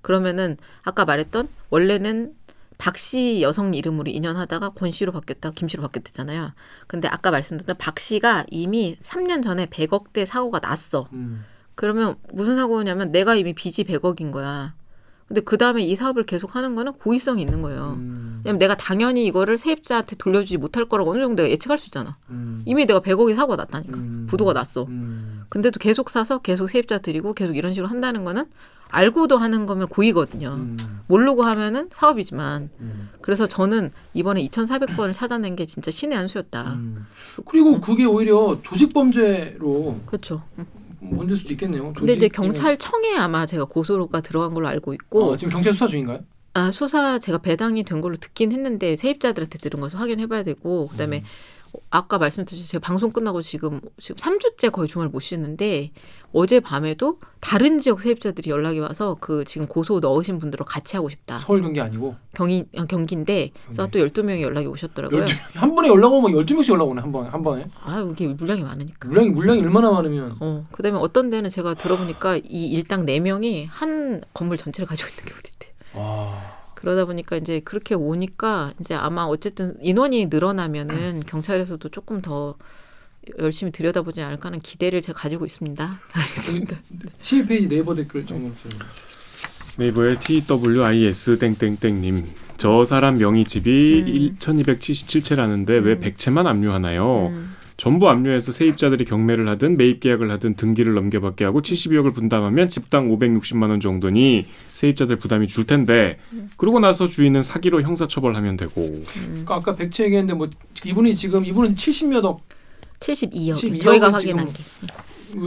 그러면은 아까 말했던 원래는 박씨 여성 이름으로 인연하다가 권씨로 바뀌었다, 김씨로 바뀌었잖아요. 근데 아까 말씀드렸던 박씨가 이미 3년 전에 100억대 사고가 났어. 그러면 무슨 사고냐면 내가 이미 빚이 100억인 거야. 근데 그 다음에 이 사업을 계속 하는 거는 고의성이 있는 거예요. 왜냐면 내가 당연히 이거를 세입자한테 돌려주지 못할 거라고 어느 정도 내가 예측할 수 있잖아. 이미 내가 100억이 사고가 났다니까. 부도가 났어. 근데도 계속 사서 계속 세입자 드리고 계속 이런 식으로 한다는 거는 알고도 하는 거면 고의거든요. 모르고 하면은 사업이지만. 그래서 저는 이번에 2,400번을 찾아낸 게 진짜 신의 한 수였다. 그리고 그게 오히려 조직범죄로 그렇죠. 문제일 수도 있겠네요. 근데 이제 경찰청에 아마 제가 고소가 들어간 걸로 알고 있고. 지금 경찰 수사 중인가요? 수사 제가 배당이 된 걸로 듣긴 했는데 세입자들한테 들은 것을 확인해봐야 되고 그다음에 아까 말씀드렸듯이 제가 방송 끝나고 지금 3주째 거의 주말 못 쉬는데 어제 밤에도 다른 지역 세입자들이 연락이 와서 그 지금 고소 넣으신 분들과 같이 하고 싶다. 서울 경기 아니고 경기인데 그래서 또 12명이 연락이 오셨더라고요. 12명, 한 번에 연락 오면 12명씩 연락 오네. 한 번에. 이게 물량이 많으니까. 물량이 얼마나 많으면. 그다음에 어떤 데는 제가 들어보니까 이 일당 4명이 한 건물 전체를 가지고 있는 경우도 있대. 그러다 보니까 이제 그렇게 오니까 이제 아마 어쨌든 인원이 늘어나면은 경찰에서도 조금 더 열심히 들여다보지 않을까 하는 기대를 제가 가지고 있습니다. 알겠습니다. 12페이지 네이버 댓글 정리해 주세요. 네이버에 TWIS 땡땡땡님 저 사람 명의 집이 1277채라는데 왜 100채만 압류하나요? 전부 압류해서 세입자들이 경매를 하든 매입 계약을 하든 등기를 넘겨받게 하고 72억을 분담하면 집당 560만 원 정도니 세입자들 부담이 줄 텐데 그러고 나서 주인은 사기로 형사처벌하면 되고. 그러니까 아까 100채 얘기했는데 뭐 이분은 70몇 억 72억 저희가 확인한 게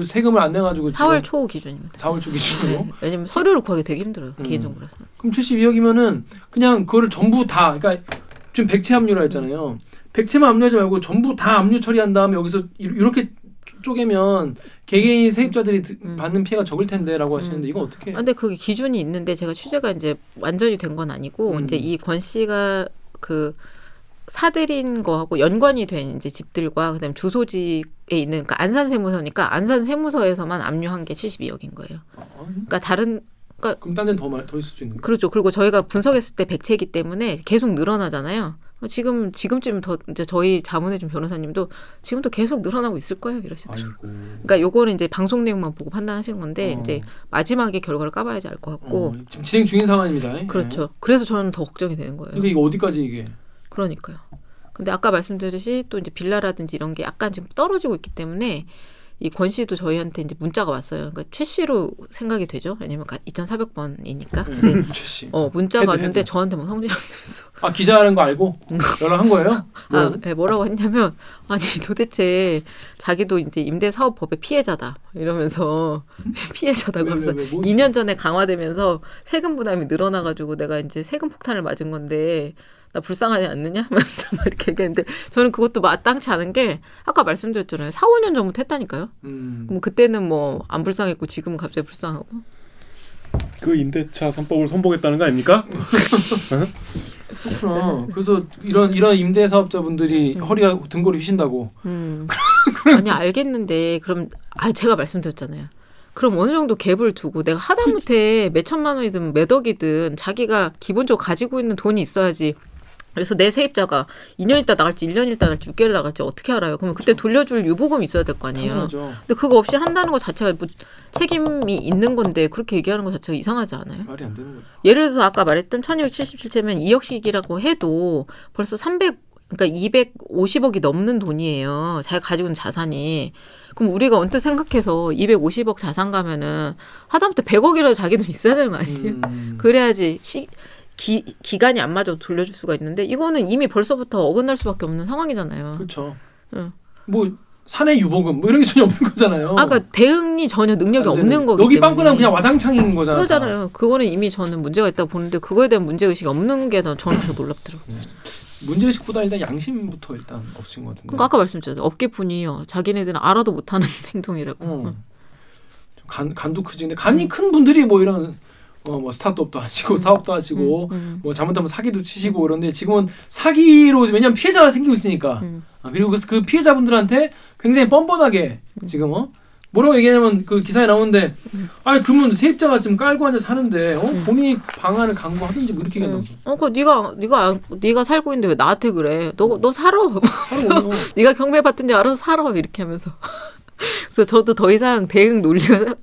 세금을 안 내가지고 4월 초 기준입니다. 4월 초 기준으로. 네. 왜냐면 서류를 구하기 되게 힘들어요. 개인정보라서. 그럼 72억이면은 그냥 그거를 전부 다 그러니까 지금 100채 압류라 했잖아요. 100채만 압류하지 말고 전부 다 압류 처리한 다음에 여기서 이렇게 쪼개면 개개인 세입자들이 받는 피해가 적을 텐데라고 하시는데 이건 어떻게? 근데 그게 기준이 있는데 제가 취재가 이제 완전히 된 건 아니고 이제 이 권 씨가 그 사들인 거하고 연관이 된 이제 집들과 그다음에 주소지에 있는 그러니까 안산 세무서니까 안산 세무서에서만 압류한 게 72억인 거예요. 그러니까 그럼 딴 데는 더 있을 수 있는 거예요? 그렇죠. 그리고 저희가 분석했을 때 100채이기 때문에 계속 늘어나잖아요. 지금쯤 더 이제 저희 자문해준 변호사님도 지금도 계속 늘어나고 있을 거예요 이러시더라고요. 그러니까 요거는 이제 방송 내용만 보고 판단하신 건데 이제 마지막에 결과를 까봐야지 알 것 같고. 지금 진행 중인 상황입니다. 그렇죠. 네. 그래서 저는 더 걱정이 되는 거예요. 그러니까 이거 어디까지 이게? 그러니까요. 근데 아까 말씀드렸듯이 또 이제 빌라라든지 이런 게 약간 지금 떨어지고 있기 때문에 이 권 씨도 저희한테 이제 문자가 왔어요. 그러니까 최 씨로 생각이 되죠. 왜냐면 2,400번이니까. 근데 최 씨. 문자가 왔는데 헤드. 저한테 뭐 성질하면서 아 기자라는 거 알고 연락한 거예요? 네, 뭐라고 했냐면 아니 도대체 자기도 이제 임대사업법의 피해자다 이러면서 피해자다고 하면서 왜, 2년 전에 강화되면서 세금 부담이 늘어나가지고 내가 이제 세금 폭탄을 맞은 건데 나 불쌍하지 않느냐? 하면서 막 이렇게 얘기했는데 저는 그것도 마땅치 않은 게 아까 말씀드렸잖아요. 4, 5년 전부터 했다니까요. 그럼 그때는 뭐 안 불쌍했고 지금은 갑자기 불쌍하고. 그 임대차 3법을 선보겠다는 거 아닙니까? 그렇구나. 그래서 이런 임대 사업자분들이 허리가 등골이 휘신다고. 아니 알겠는데 그럼 제가 말씀드렸잖아요. 그럼 어느 정도 갭을 두고 내가 하다못해 몇 천만 원이든 몇 억이든 자기가 기본적으로 가지고 있는 돈이 있어야지. 그래서 내 세입자가 2년 있다 나갈지 1년 있다 나갈지 6개월 나갈지 어떻게 알아요? 그러면 그때 돌려줄 유보금이 있어야 될 거 아니에요. 당연하죠. 근데 그거 없이 한다는 것 자체가 뭐 책임이 있는 건데 그렇게 얘기하는 것 자체가 이상하지 않아요? 말이 안 되는 거죠. 예를 들어서 아까 말했던 1277채면 2억씩이라고 해도 벌써 그러니까 250억이 넘는 돈이에요. 자기가 가지고 있는 자산이. 그럼 우리가 언뜻 생각해서 250억 자산 가면은 하다못해 100억이라도 자기 돈 있어야 되는 거 아니에요? 그래야지 기간이 안 맞아도 돌려줄 수가 있는데 이거는 이미 벌써부터 어긋날 수밖에 없는 상황이잖아요. 그렇죠. 응. 뭐 사내 유보금 뭐 이런 게 전혀 없는 거잖아요. 그러니까 대응이 전혀 능력이 안 되는. 없는 거기 여기 때문에. 빵꾸나면 그냥 와장창인 거잖아요. 그러잖아요. 그거는 이미 저는 문제가 있다고 보는데 그거에 대한 문제의식이 없는 게 저는 더 놀랍더라고요. 문제의식보다 일단 양심부터 일단 없으신 것 같은데. 그러니까 아까 말씀드렸죠. 업계뿐이요. 자기네들은 알아도 못하는 행동이라고. 간도 크지. 근데 간이 큰 분들이 뭐 이런 뭐 스타트업도 하시고 사업도 하시고 뭐 잘못하면 사기도 치시고 그런데 지금은 사기로 왜냐면 피해자가 생기고 있으니까 그리고 그 피해자분들한테 굉장히 뻔뻔하게 지금 뭐라고 얘기하냐면 그 기사에 나오는데 아니 그러면 세입자가 지금 깔고 앉아 사는데 본인이 방안을 강구하든지 뭐 이렇게 얘기한다고. 그 네가 살고 있는데 왜 나한테 그래? 너 살아. 네가 경매 받든지 알아서 살아 이렇게 하면서. 그래서 저도 더 이상 대응 논리가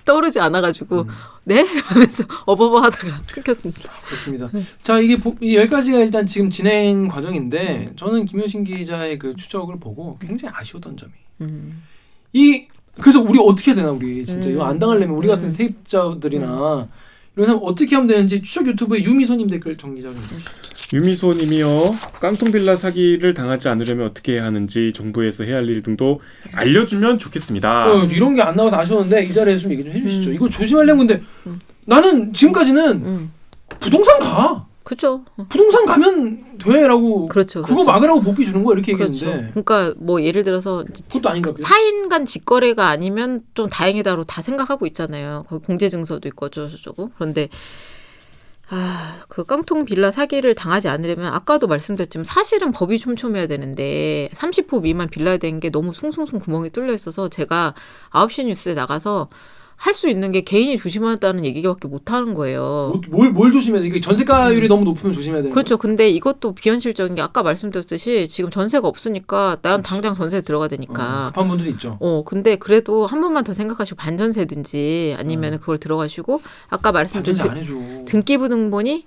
떠오르지 않아가지고 네? 하면서 어버버 하다가 끊겼습니다. 그렇습니다. 자 이게 여기까지가 일단 지금 진행 과정인데 저는 김효신 기자의 그 추적을 보고 굉장히 아쉬웠던 점이 그래서 우리 어떻게 해야 되나 우리 진짜 이거 안 당하려면 우리 같은 세입자들이나 이런 사람 어떻게 하면 되는지 추적 유튜브에 유미소님 댓글 정리 좀 해주시죠. 유미소님이요. 깡통빌라 사기를 당하지 않으려면 어떻게 해야 하는지 정부에서 해야 할 일 등도 알려주면 좋겠습니다. 이런 게 안 나와서 아쉬웠는데 이 자리에서 좀 얘기 좀 해주시죠. 이거 조심하려면 근데 나는 지금까지는 부동산 가. 그렇죠. 부동산 가면 돼라고. 그렇죠. 그거 막으라고 복비 주는 거야 이렇게 그렇죠. 얘기했는데. 그러니까 뭐 예를 들어서 그것도 아닌가 봐요. 4인 간 직거래가 아니면 좀 다행이다로 다 생각하고 있잖아요. 거기 공제증서도 있고 어쩌고저쩌고. 그런데 그 깡통 빌라 사기를 당하지 않으려면 아까도 말씀드렸지만 사실은 법이 촘촘해야 되는데 30호 미만 빌라에 대한 게 너무 숭숭숭 구멍이 뚫려 있어서 제가 9시 뉴스에 나가서 할 수 있는 게 개인이 조심하다는 얘기밖에 못 하는 거예요. 뭘 조심해야 돼? 이게 전세가율이 너무 높으면 조심해야 되는 그렇죠. 근데 이것도 비현실적인 게 아까 말씀드렸듯이 지금 전세가 없으니까 난 당장 전세에 들어가야 되니까. 급한 분들이 있죠. 근데 그래도 한 번만 더 생각하시고 반전세든지 아니면 그걸 들어가시고 아까 말씀드린 등기부 등본이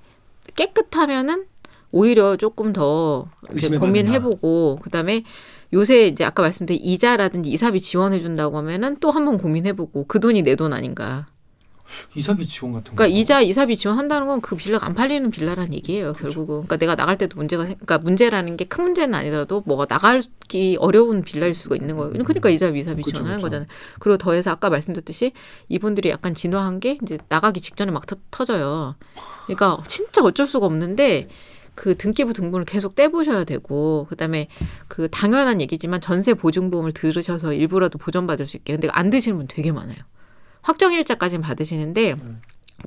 깨끗하면은 오히려 조금 더 고민해보고 그다음에 요새 이제 아까 말씀드린 이자라든지 이사비 지원해준다고 하면은 또 한 번 고민해보고 그 돈이 내 돈 아닌가. 이사비 지원 같은 거. 그러니까 이사비 지원한다는 건 그 빌라가 안 팔리는 빌라라는 얘기예요. 그렇죠. 결국은. 그러니까 내가 나갈 때도 그러니까 문제라는 게 큰 문제는 아니더라도 뭐가 나가기 어려운 빌라일 수가 있는 거예요. 그러니까 이사비 지원하는 거잖아요. 그리고 더해서 아까 말씀드렸듯이 이분들이 약간 진화한 게 이제 나가기 직전에 막 터져요. 그러니까 진짜 어쩔 수가 없는데 그 등기부 등본을 계속 떼보셔야 되고 그다음에 그 당연한 얘기지만 전세 보증보험을 들으셔서 일부라도 보전받을 수 있게. 근데 안 드시는 분 되게 많아요. 확정일자까지는 받으시는데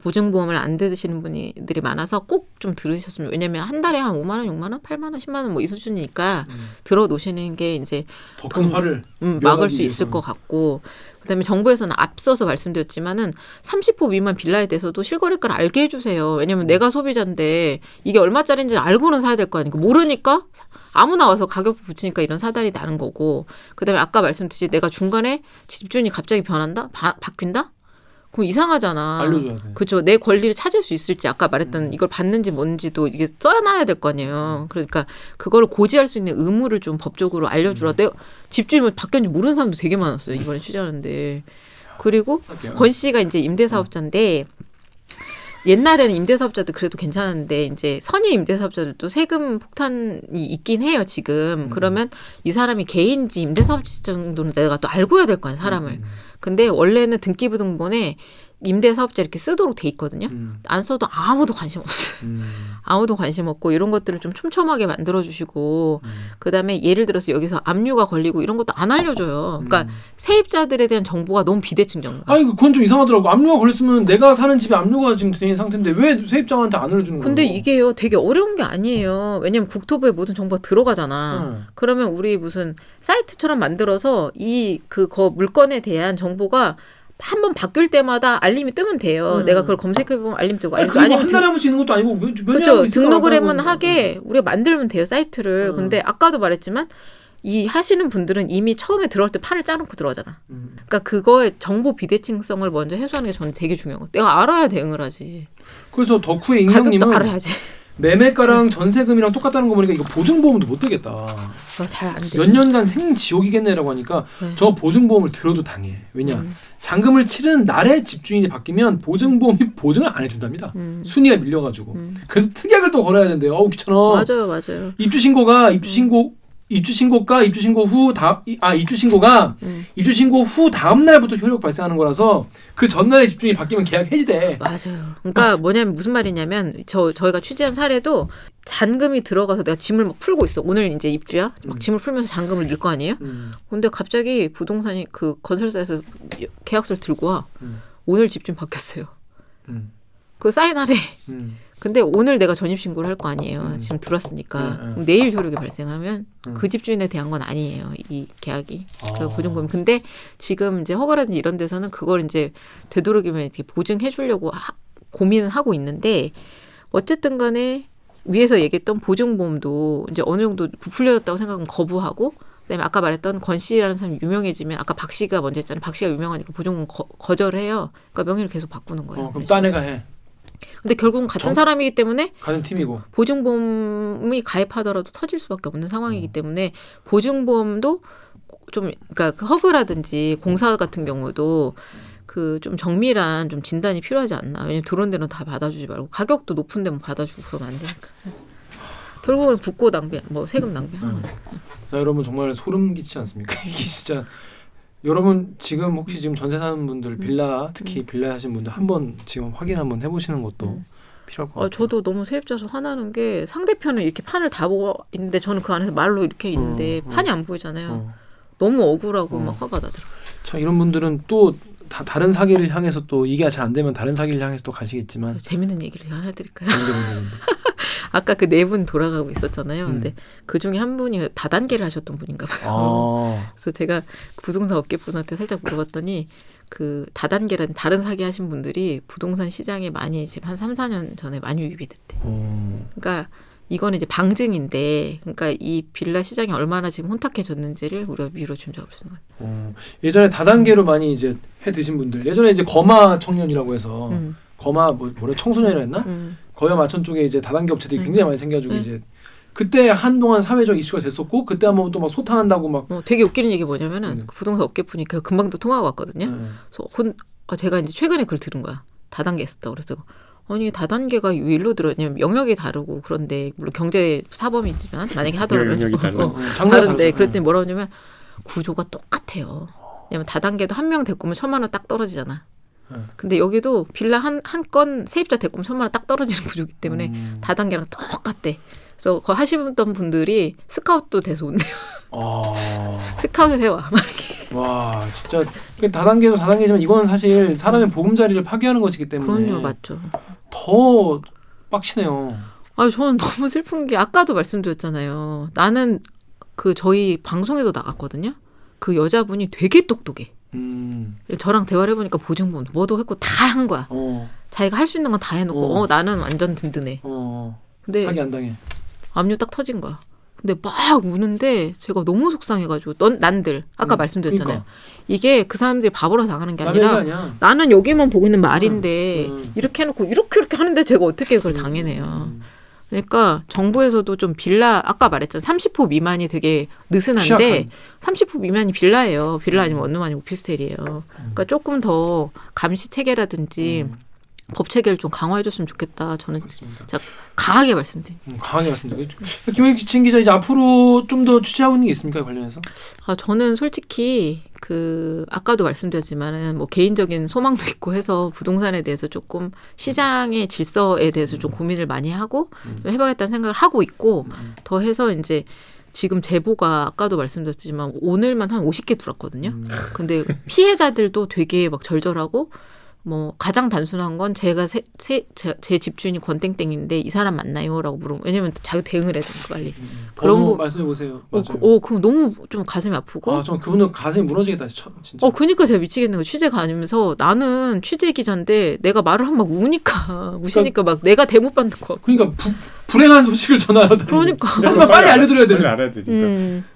보증보험을 안 드시는 분들이 많아서 꼭 좀 들으셨으면. 왜냐면 한 달에 한 5만 원, 6만 원, 8만 원, 10만 원 뭐 이 수준이니까 들어놓으시는 게 이제 더 큰 화를 막을 수 있을 것 같고. 그다음에 정부에서는 앞서서 말씀드렸지만은 30호 미만 빌라에 대해서도 실거래가를 알게 해주세요. 왜냐면 내가 소비자인데 이게 얼마짜리인지 알고는 사야 될 거 아니에요. 모르니까 아무나 와서 가격 붙이니까 이런 사달이 나는 거고. 그다음에 아까 말씀드렸듯이 내가 중간에 집주인이 갑자기 변한다? 바뀐다? 그럼 이상하잖아. 알려줘야 돼. 그렇죠. 내 권리를 찾을 수 있을지 아까 말했던 이걸 받는지 뭔지도 이게 써놔야 될 거 아니에요. 그러니까 그거를 고지할 수 있는 의무를 좀 법적으로 알려주라. 내가 집주인을 바뀌었는지 모르는 사람도 되게 많았어요. 이번에 취재하는데. 그리고 할게요. 권 씨가 이제 임대사업자인데 옛날에는 임대사업자들 그래도 괜찮은데 이제 선의 임대사업자들도 세금 폭탄이 있긴 해요 지금. 그러면 이 사람이 개인지 임대사업자 정도는 내가 또 알고 해야 될 거 아니야 사람을. 근데 원래는 등기부등본에 임대사업자 이렇게 쓰도록 돼 있거든요. 안 써도 아무도 관심 없어요. 아무도 관심 없고 이런 것들을 좀 촘촘하게 만들어주시고 그다음에 예를 들어서 여기서 압류가 걸리고 이런 것도 안 알려줘요. 그러니까 세입자들에 대한 정보가 너무 비대칭 정보가. 아니 그건 좀 이상하더라고. 압류가 걸렸으면 내가 사는 집에 압류가 지금 된 상태인데 왜 세입자한테 안 알려주는 거야? 근데 이게요 되게 어려운 게 아니에요. 왜냐면 국토부에 모든 정보가 들어가잖아. 그러면 우리 무슨 사이트처럼 만들어서 그 물건에 대한 정보가 한번 바뀔 때마다 알림이 뜨면 돼요. 내가 그걸 검색해보면 알림 뜨고. 아니, 그거 한 달에 한 번씩 있는 것도 아니고 몇 그렇죠. 년을 등록을 하면 하게 우리가 만들면 돼요 사이트를. 근데 아까도 말했지만 이 하시는 분들은 이미 처음에 들어올 때 판을 짜놓고 들어가잖아. 그러니까 그거의 정보 비대칭성을 먼저 해소하는 게 저는 되게 중요한 거. 내가 알아야 대응을 하지. 그래서 덕후의 가격도 임명님은 알아야지. 매매가랑 전세금이랑 똑같다는 거 보니까 이거 보증보험도 못 되겠다. 잘 안 돼. 몇 년간 생지옥이겠네라고 하니까 네. 저 보증보험을 들어도 당해. 왜냐? 잔금을 치른 날에 집주인이 바뀌면 보증보험이 보증을 안 해준답니다. 순위가 밀려가지고. 그래서 특약을 또 걸어야 된대요. 어우 귀찮아. 맞아요. 입주신고가 입주신고 후 다음 날부터 효력 발생하는 거라서 그 전날에 집주인이 바뀌면 계약 해지돼. 맞아요. 그러니까 뭐냐면 무슨 말이냐면 저희가 취재한 사례도 잔금이 들어가서 내가 짐을 막 풀고 있어. 오늘 이제 입주야. 막 짐을 풀면서 잔금을 낼 거 아니에요? 근데 갑자기 부동산이 그 건설사에서 계약서를 들고 와. 오늘 집주인 바뀌었어요. 그거 사인하래. 근데 오늘 내가 전입신고를 할 거 아니에요. 지금 들어왔으니까. 그럼 내일 효력이 발생하면 그 집주인에 대한 건 아니에요. 이 계약이. 그 보증금. 근데 지금 이제 허가라든지 이런 데서는 그걸 이제 되도록이면 이렇게 보증해 주려고 고민은 하고 있는데 어쨌든 간에 위에서 얘기했던 보증보험도 이제 어느 정도 부풀려졌다고 생각하면 거부하고 그다음에 아까 말했던 권 씨라는 사람이 유명해지면 아까 박 씨가 먼저 했잖아요. 박 씨가 유명하니까 보증보험 거절해요. 그러니까 명의를 계속 바꾸는 거예요. 그럼 딴 애가 해. 근데 결국은 같은 사람이기 때문에 같은 팀이고 보증보험이 가입하더라도 터질 수밖에 없는 상황이기 때문에 보증보험도 좀 그러니까 그 허그라든지 공사 같은 경우도 그 좀 정밀한 좀 진단이 필요하지 않나. 왜냐면 들어온 데는 다 받아주지 말고 가격도 높은 데만 받아주고 그러면 안 되니까. 결국은 국고 낭비, 뭐 세금 낭비하는 거니까. 자, 여러분 정말 소름 끼치지 않습니까? 이게 진짜 여러분 지금 혹시 지금 전세 사는 분들 빌라 특히 빌라 하신 분들 한번 지금 확인 한번 해보시는 것도 필요할 것 같아요. 저도 너무 세입자서 화나는 게 상대편은 이렇게 판을 다 보고 있는데 저는 그 안에서 말로 이렇게 있는데 판이 안 보이잖아요. 너무 억울하고 막 화가 나더라고요. 자, 이런 분들은 또 다른 사기를 향해서 또 이게 잘 안 되면 다른 사기를 향해서 또 가시겠지만 재밌는 얘기를 하나 해드릴까요? 뭔데. 아까 그 네 분 돌아가고 있었잖아요. 근데 그 중에 한 분이 다단계를 하셨던 분인가 봐요. 그래서 제가 그 부동산 업계분한테 살짝 물어봤더니 그 다단계라는 다른 사기 하신 분들이 부동산 시장에 많이 지금 한 3, 4년 전에 많이 유입이 됐대. 그러니까 이거는 이제 방증인데 그러니까 이 빌라 시장이 얼마나 지금 혼탁해졌는지를 우리가 위로 좀 잡수는 거예요. 예전에 다단계로 많이 이제 해 드신 분들 예전에 이제 거마 청년이라고 해서 거마 뭐래 청소년이라 했나? 거여 마천 쪽에 이제 다단계 업체들이 굉장히 많이 생겨가지고 이제 그때 한동안 사회적 이슈가 됐었고 그때 한번 또 막 소탕한다고 막 되게 웃기는 얘기 뭐냐면은 그 부동산 업계분이 금방도 통화가 왔거든요. 그래서 제가 이제 최근에 그걸 들은 거야. 다단계 했었다고 그래서 아니 다단계가 왜 일로 들었냐면 영역이 다르고 그런데 물론 경제 사범이지만 만약에 하더라도 영역이 다른데 그랬더니 뭐라고 하냐면 구조가 똑같아요. 왜냐면 다단계도 한 명 데리고 오면 1,000만 원 딱 떨어지잖아. 근데 여기도 빌라 한 건 세입자 데리고 오면 1,000만 원 딱 떨어지는 구조이기 때문에 다단계랑 똑같대. 그래서 그거 하시던 분들이 스카웃도 돼서 온대요. 스카웃을 해와. 와 진짜 다단계도 다단계지만 이건 사실 사람의 보금자리를 파괴하는 것이기 때문에 그럼요, 맞죠. 더 빡치네요. 저는 너무 슬픈 게 아까도 말씀드렸잖아요. 나는 그 저희 방송에도 나갔거든요. 그 여자분이 되게 똑똑해. 저랑 대화를 해보니까 보증보험 뭐도 했고 다 한 거야. 자기가 할 수 있는 건 다 해놓고 나는 완전 든든해. 근데 근데 사기 안 당해. 압류 딱 터진 거야. 근데 막 우는데 제가 너무 속상해가지고 난들 아까 말씀드렸잖아요. 그러니까. 이게 그 사람들이 바보로 당하는 게 남의 아니라 얘기 아니야. 나는 여기만 보고 있는 말인데 이렇게 해놓고 이렇게 하는데 제가 어떻게 그걸 음. 당해내요. 그러니까 정부에서도 좀 빌라 아까 말했잖아요. 30호 미만이 되게 느슨한데 취약한. 30호 미만이 빌라예요. 빌라 아니면 원룸 아니면 오피스텔이에요. 그러니까 조금 더 감시 체계라든지 법 체계를 좀 강화해줬으면 좋겠다. 저는 그렇습니다. 진짜 강하게 말씀드립니다. 강하게 말씀드리죠. 김혜진 기자 이제 앞으로 좀 더 취재하고 있는 게 있습니까 관련해서? 저는 솔직히 아까도 말씀드렸지만은 뭐 개인적인 소망도 있고 해서 부동산에 대해서 조금 시장의 질서에 대해서 좀 고민을 많이 하고 좀 해봐야겠다는 생각을 하고 있고 더 해서 이제 지금 제보가 아까도 말씀드렸지만 오늘만 한 50개 들어왔거든요. 근데 피해자들도 되게 막 절절하고 뭐 가장 단순한 건 제가 제 집주인이 권땡땡인데 이 사람 맞나요?라고 물으면 왜냐면 자기 대응을 해야 되니까 빨리. 그런 거 말씀해 보세요. 맞아요. 그럼 너무 좀 가슴이 아프고. 전 그분은 가슴이 무너지겠다. 진짜. 그러니까 제가 미치겠는 거 취재 가면서 나는 취재 기자인데 내가 말을 하면 막 우시니까 막 내가 대못 받는 거. 그러니까 불행한 소식을 전하러 다니는. 그러니까. 하지만 빨리 알려드려야 돼요. 빨리 알아야 되니까.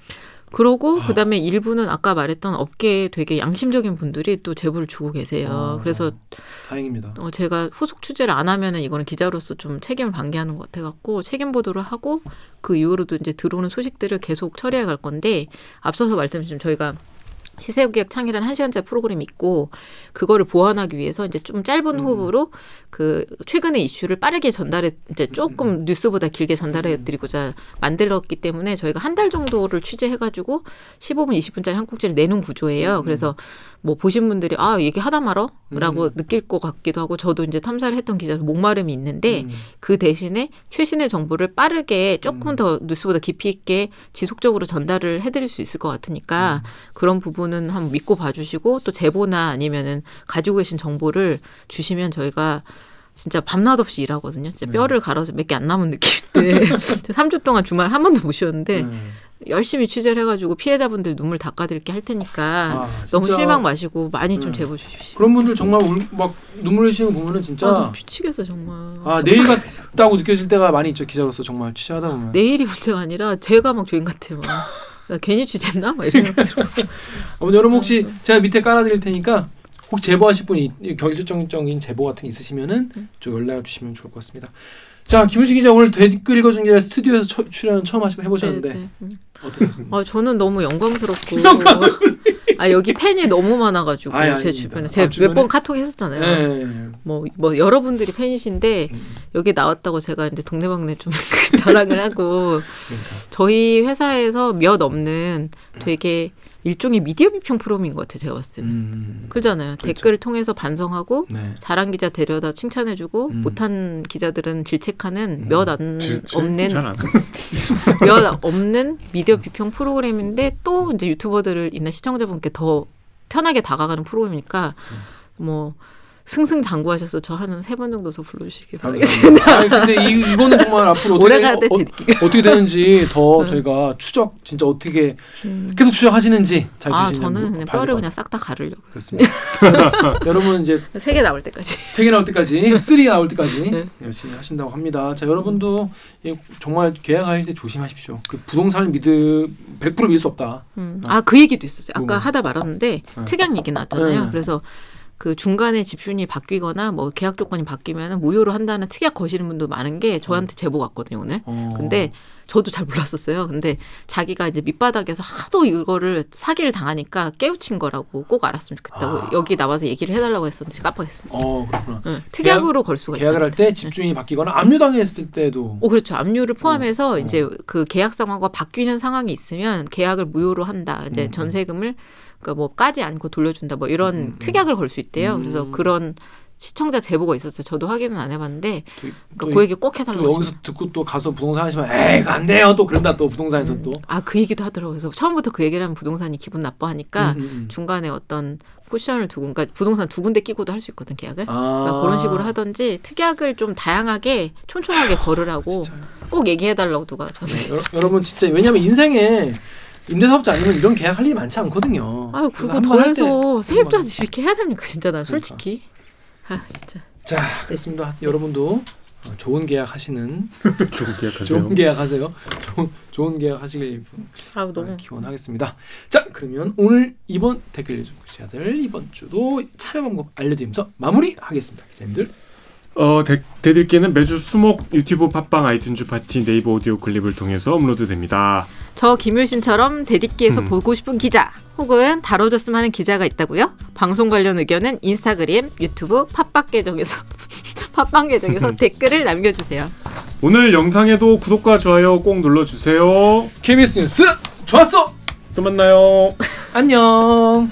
그러고 그다음에 일부는 아까 말했던 업계에 되게 양심적인 분들이 또 제보를 주고 계세요. 그래서 다행입니다. 제가 후속 취재를 안 하면은 이거는 기자로서 좀 책임을 방기하는 것 같아갖고 책임 보도를 하고 그 이후로도 이제 들어오는 소식들을 계속 처리해 갈 건데 앞서서 말씀드린 저희가 시세계약 창이라는 1시간짜리 프로그램이 있고 그거를 보완하기 위해서 이제 좀 짧은 호흡으로 그 최근의 이슈를 빠르게 이제 조금 뉴스보다 길게 전달해 드리고자 만들었기 때문에 저희가 한 달 정도를 취재해가지고 15분, 20분짜리 한 꼭지를 내는 구조예요. 그래서 뭐 보신 분들이 얘기하다 말어라고 느낄 것 같기도 하고 저도 이제 탐사를 했던 기자도 목마름이 있는데 그 대신에 최신의 정보를 빠르게 조금 더 뉴스보다 깊이 있게 지속적으로 전달을 해드릴 수 있을 것 같으니까 그런 부분은 한번 믿고 봐주시고 또 제보나 아니면은 가지고 계신 정보를 주시면 저희가 진짜 밤낮 없이 일하거든요. 진짜 뼈를 갈아서 몇 개 안 남은 느낌인데 3주 동안 주말 한 번도 못 쉬었는데 열심히 취재를 해가지고 피해자분들 눈물 닦아드릴게 할 테니까 너무 실망 마시고 많이 좀 제보 주십시오. 그런 분들 정말 막 눈물 흘리시는 거 보면은 진짜 미치겠어 정말. 내일 같다고 느껴질 때가 많이 있죠. 기자로서 정말 취재하다 보면. 내일이 문제가 아니라 제가 막 죄인 같아요. 나 괜히 취재했나? 막 이런 생각 들어. 아무튼 여러분 혹시 제가 밑에 깔아드릴 테니까 혹시 제보하실 분이 결정적인 제보 같은 게 있으시면은 좀 연락 주시면 좋을 것 같습니다. 자, 김은식 기자 오늘 댓글 읽어준 게 스튜디오에서 출연 처음 해보셨는데 어떠셨습니까? 저는 너무 영광스럽고 여기 팬이 너무 많아가지고 제 주변에 제가 몇 번 카톡 했었잖아요. 뭐 여러분들이 팬이신데 여기 나왔다고 제가 이제 동네방네 좀 자랑을 하고 저희 회사에서 몇 없는 되게 일종의 미디어 비평 프로그램인 것 같아요. 제가 봤을 때는. 그러잖아요. 그렇죠. 댓글을 통해서 반성하고 잘한 기자 데려다 칭찬해주고 못한 기자들은 질책하는 몇 없는 미디어 비평 프로그램인데 또 이제 유튜버들을 있는 시청자분께 더 편하게 다가가는 프로그램이니까 뭐 승승장구하셔서 저 한 3번 정도 더 불러주시기 바라겠습니다. 근데 이거는 정말 앞으로 어떻게 되는지 더 저희가 진짜 어떻게 계속 추적하시는지 잘 주시면 저는 그냥 뼈를 그냥 싹 다 가르려고. 그렇습니다. 여러분 이제 3개 나올 때까지. 3개 나올 때까지, 3개 나올 때까지 열심히 하신다고 합니다. 자, 여러분도 정말 계약하실 때 조심하십시오. 그 부동산을 100% 믿을 수 없다. 그 얘기도 있었어요. 아까 하다 말았는데 특약 얘기 나왔잖아요. 그래서 그 중간에 집주인이 바뀌거나 뭐 계약 조건이 바뀌면 무효로 한다는 특약 거시는 분도 많은 게 저한테 제보가 왔거든요 오늘. 근데 저도 잘 몰랐었어요. 근데 자기가 이제 밑바닥에서 하도 이거를 사기를 당하니까 깨우친 거라고 꼭 알았으면 좋겠다고 여기 나와서 얘기를 해달라고 했었는데 깜빡했습니다. 그렇구나. 특약으로 걸 수가 있다. 계약을 할 때 집주인이 바뀌거나 압류당했을 때도. 그렇죠. 압류를 포함해서 이제 그 계약 상황과 바뀌는 상황이 있으면 계약을 무효로 한다. 이제 전세금을 그러니까 뭐 까지 않고 돌려준다 뭐 이런 특약을 걸 수 있대요. 그래서 그런 시청자 제보가 있었어요. 저도 확인은 안 해봤는데 그 얘기 꼭 해달라고. 여기서 듣고 또 가서 부동산 하시면 안 돼요. 또 그런다 또 부동산에서 또. 그 얘기도 하더라고요. 그래서 처음부터 그 얘기를 하면 부동산이 기분 나빠하니까 중간에 어떤 쿠션을 두고 그러니까 부동산 2군데 끼고도 할 수 있거든 계약을. 그러니까 그런 식으로 하든지 특약을 좀 다양하게 촘촘하게 걸으라고 꼭 얘기해달라고 누가 저는. 여러분 진짜 왜냐면 인생에 임대사업자 아니면 이런 계약 할 일이 많지 않거든요. 그리고 더해서 세입자도 이렇게 해야 됩니까? 진짜 나 솔직히. 진짜. 자, 그렇습니다. 여러분도 좋은 계약 하시는 좋은 계약하세요. 좋은 계약 하세요. 좋은 계약 하시길 너무 기원하겠습니다. 자, 그러면 오늘 이번 댓글 읽어준 기자들 이번 주도 참여 방법 알려드리면서 마무리하겠습니다. 기자님들. 대들기는 매주 수목 유튜브 팟빵 아이튠즈 파티 네이버 오디오 클립을 통해서 업로드됩니다. 저 김효신처럼 대립기에서 보고 싶은 기자 혹은 다뤄줬으면 하는 기자가 있다고요? 방송 관련 의견은 인스타그램, 유튜브, 팟빵 계정에서 댓글을 남겨주세요. 오늘 영상에도 구독과 좋아요 꼭 눌러주세요. KBS 뉴스 좋았어. 또 만나요. 안녕.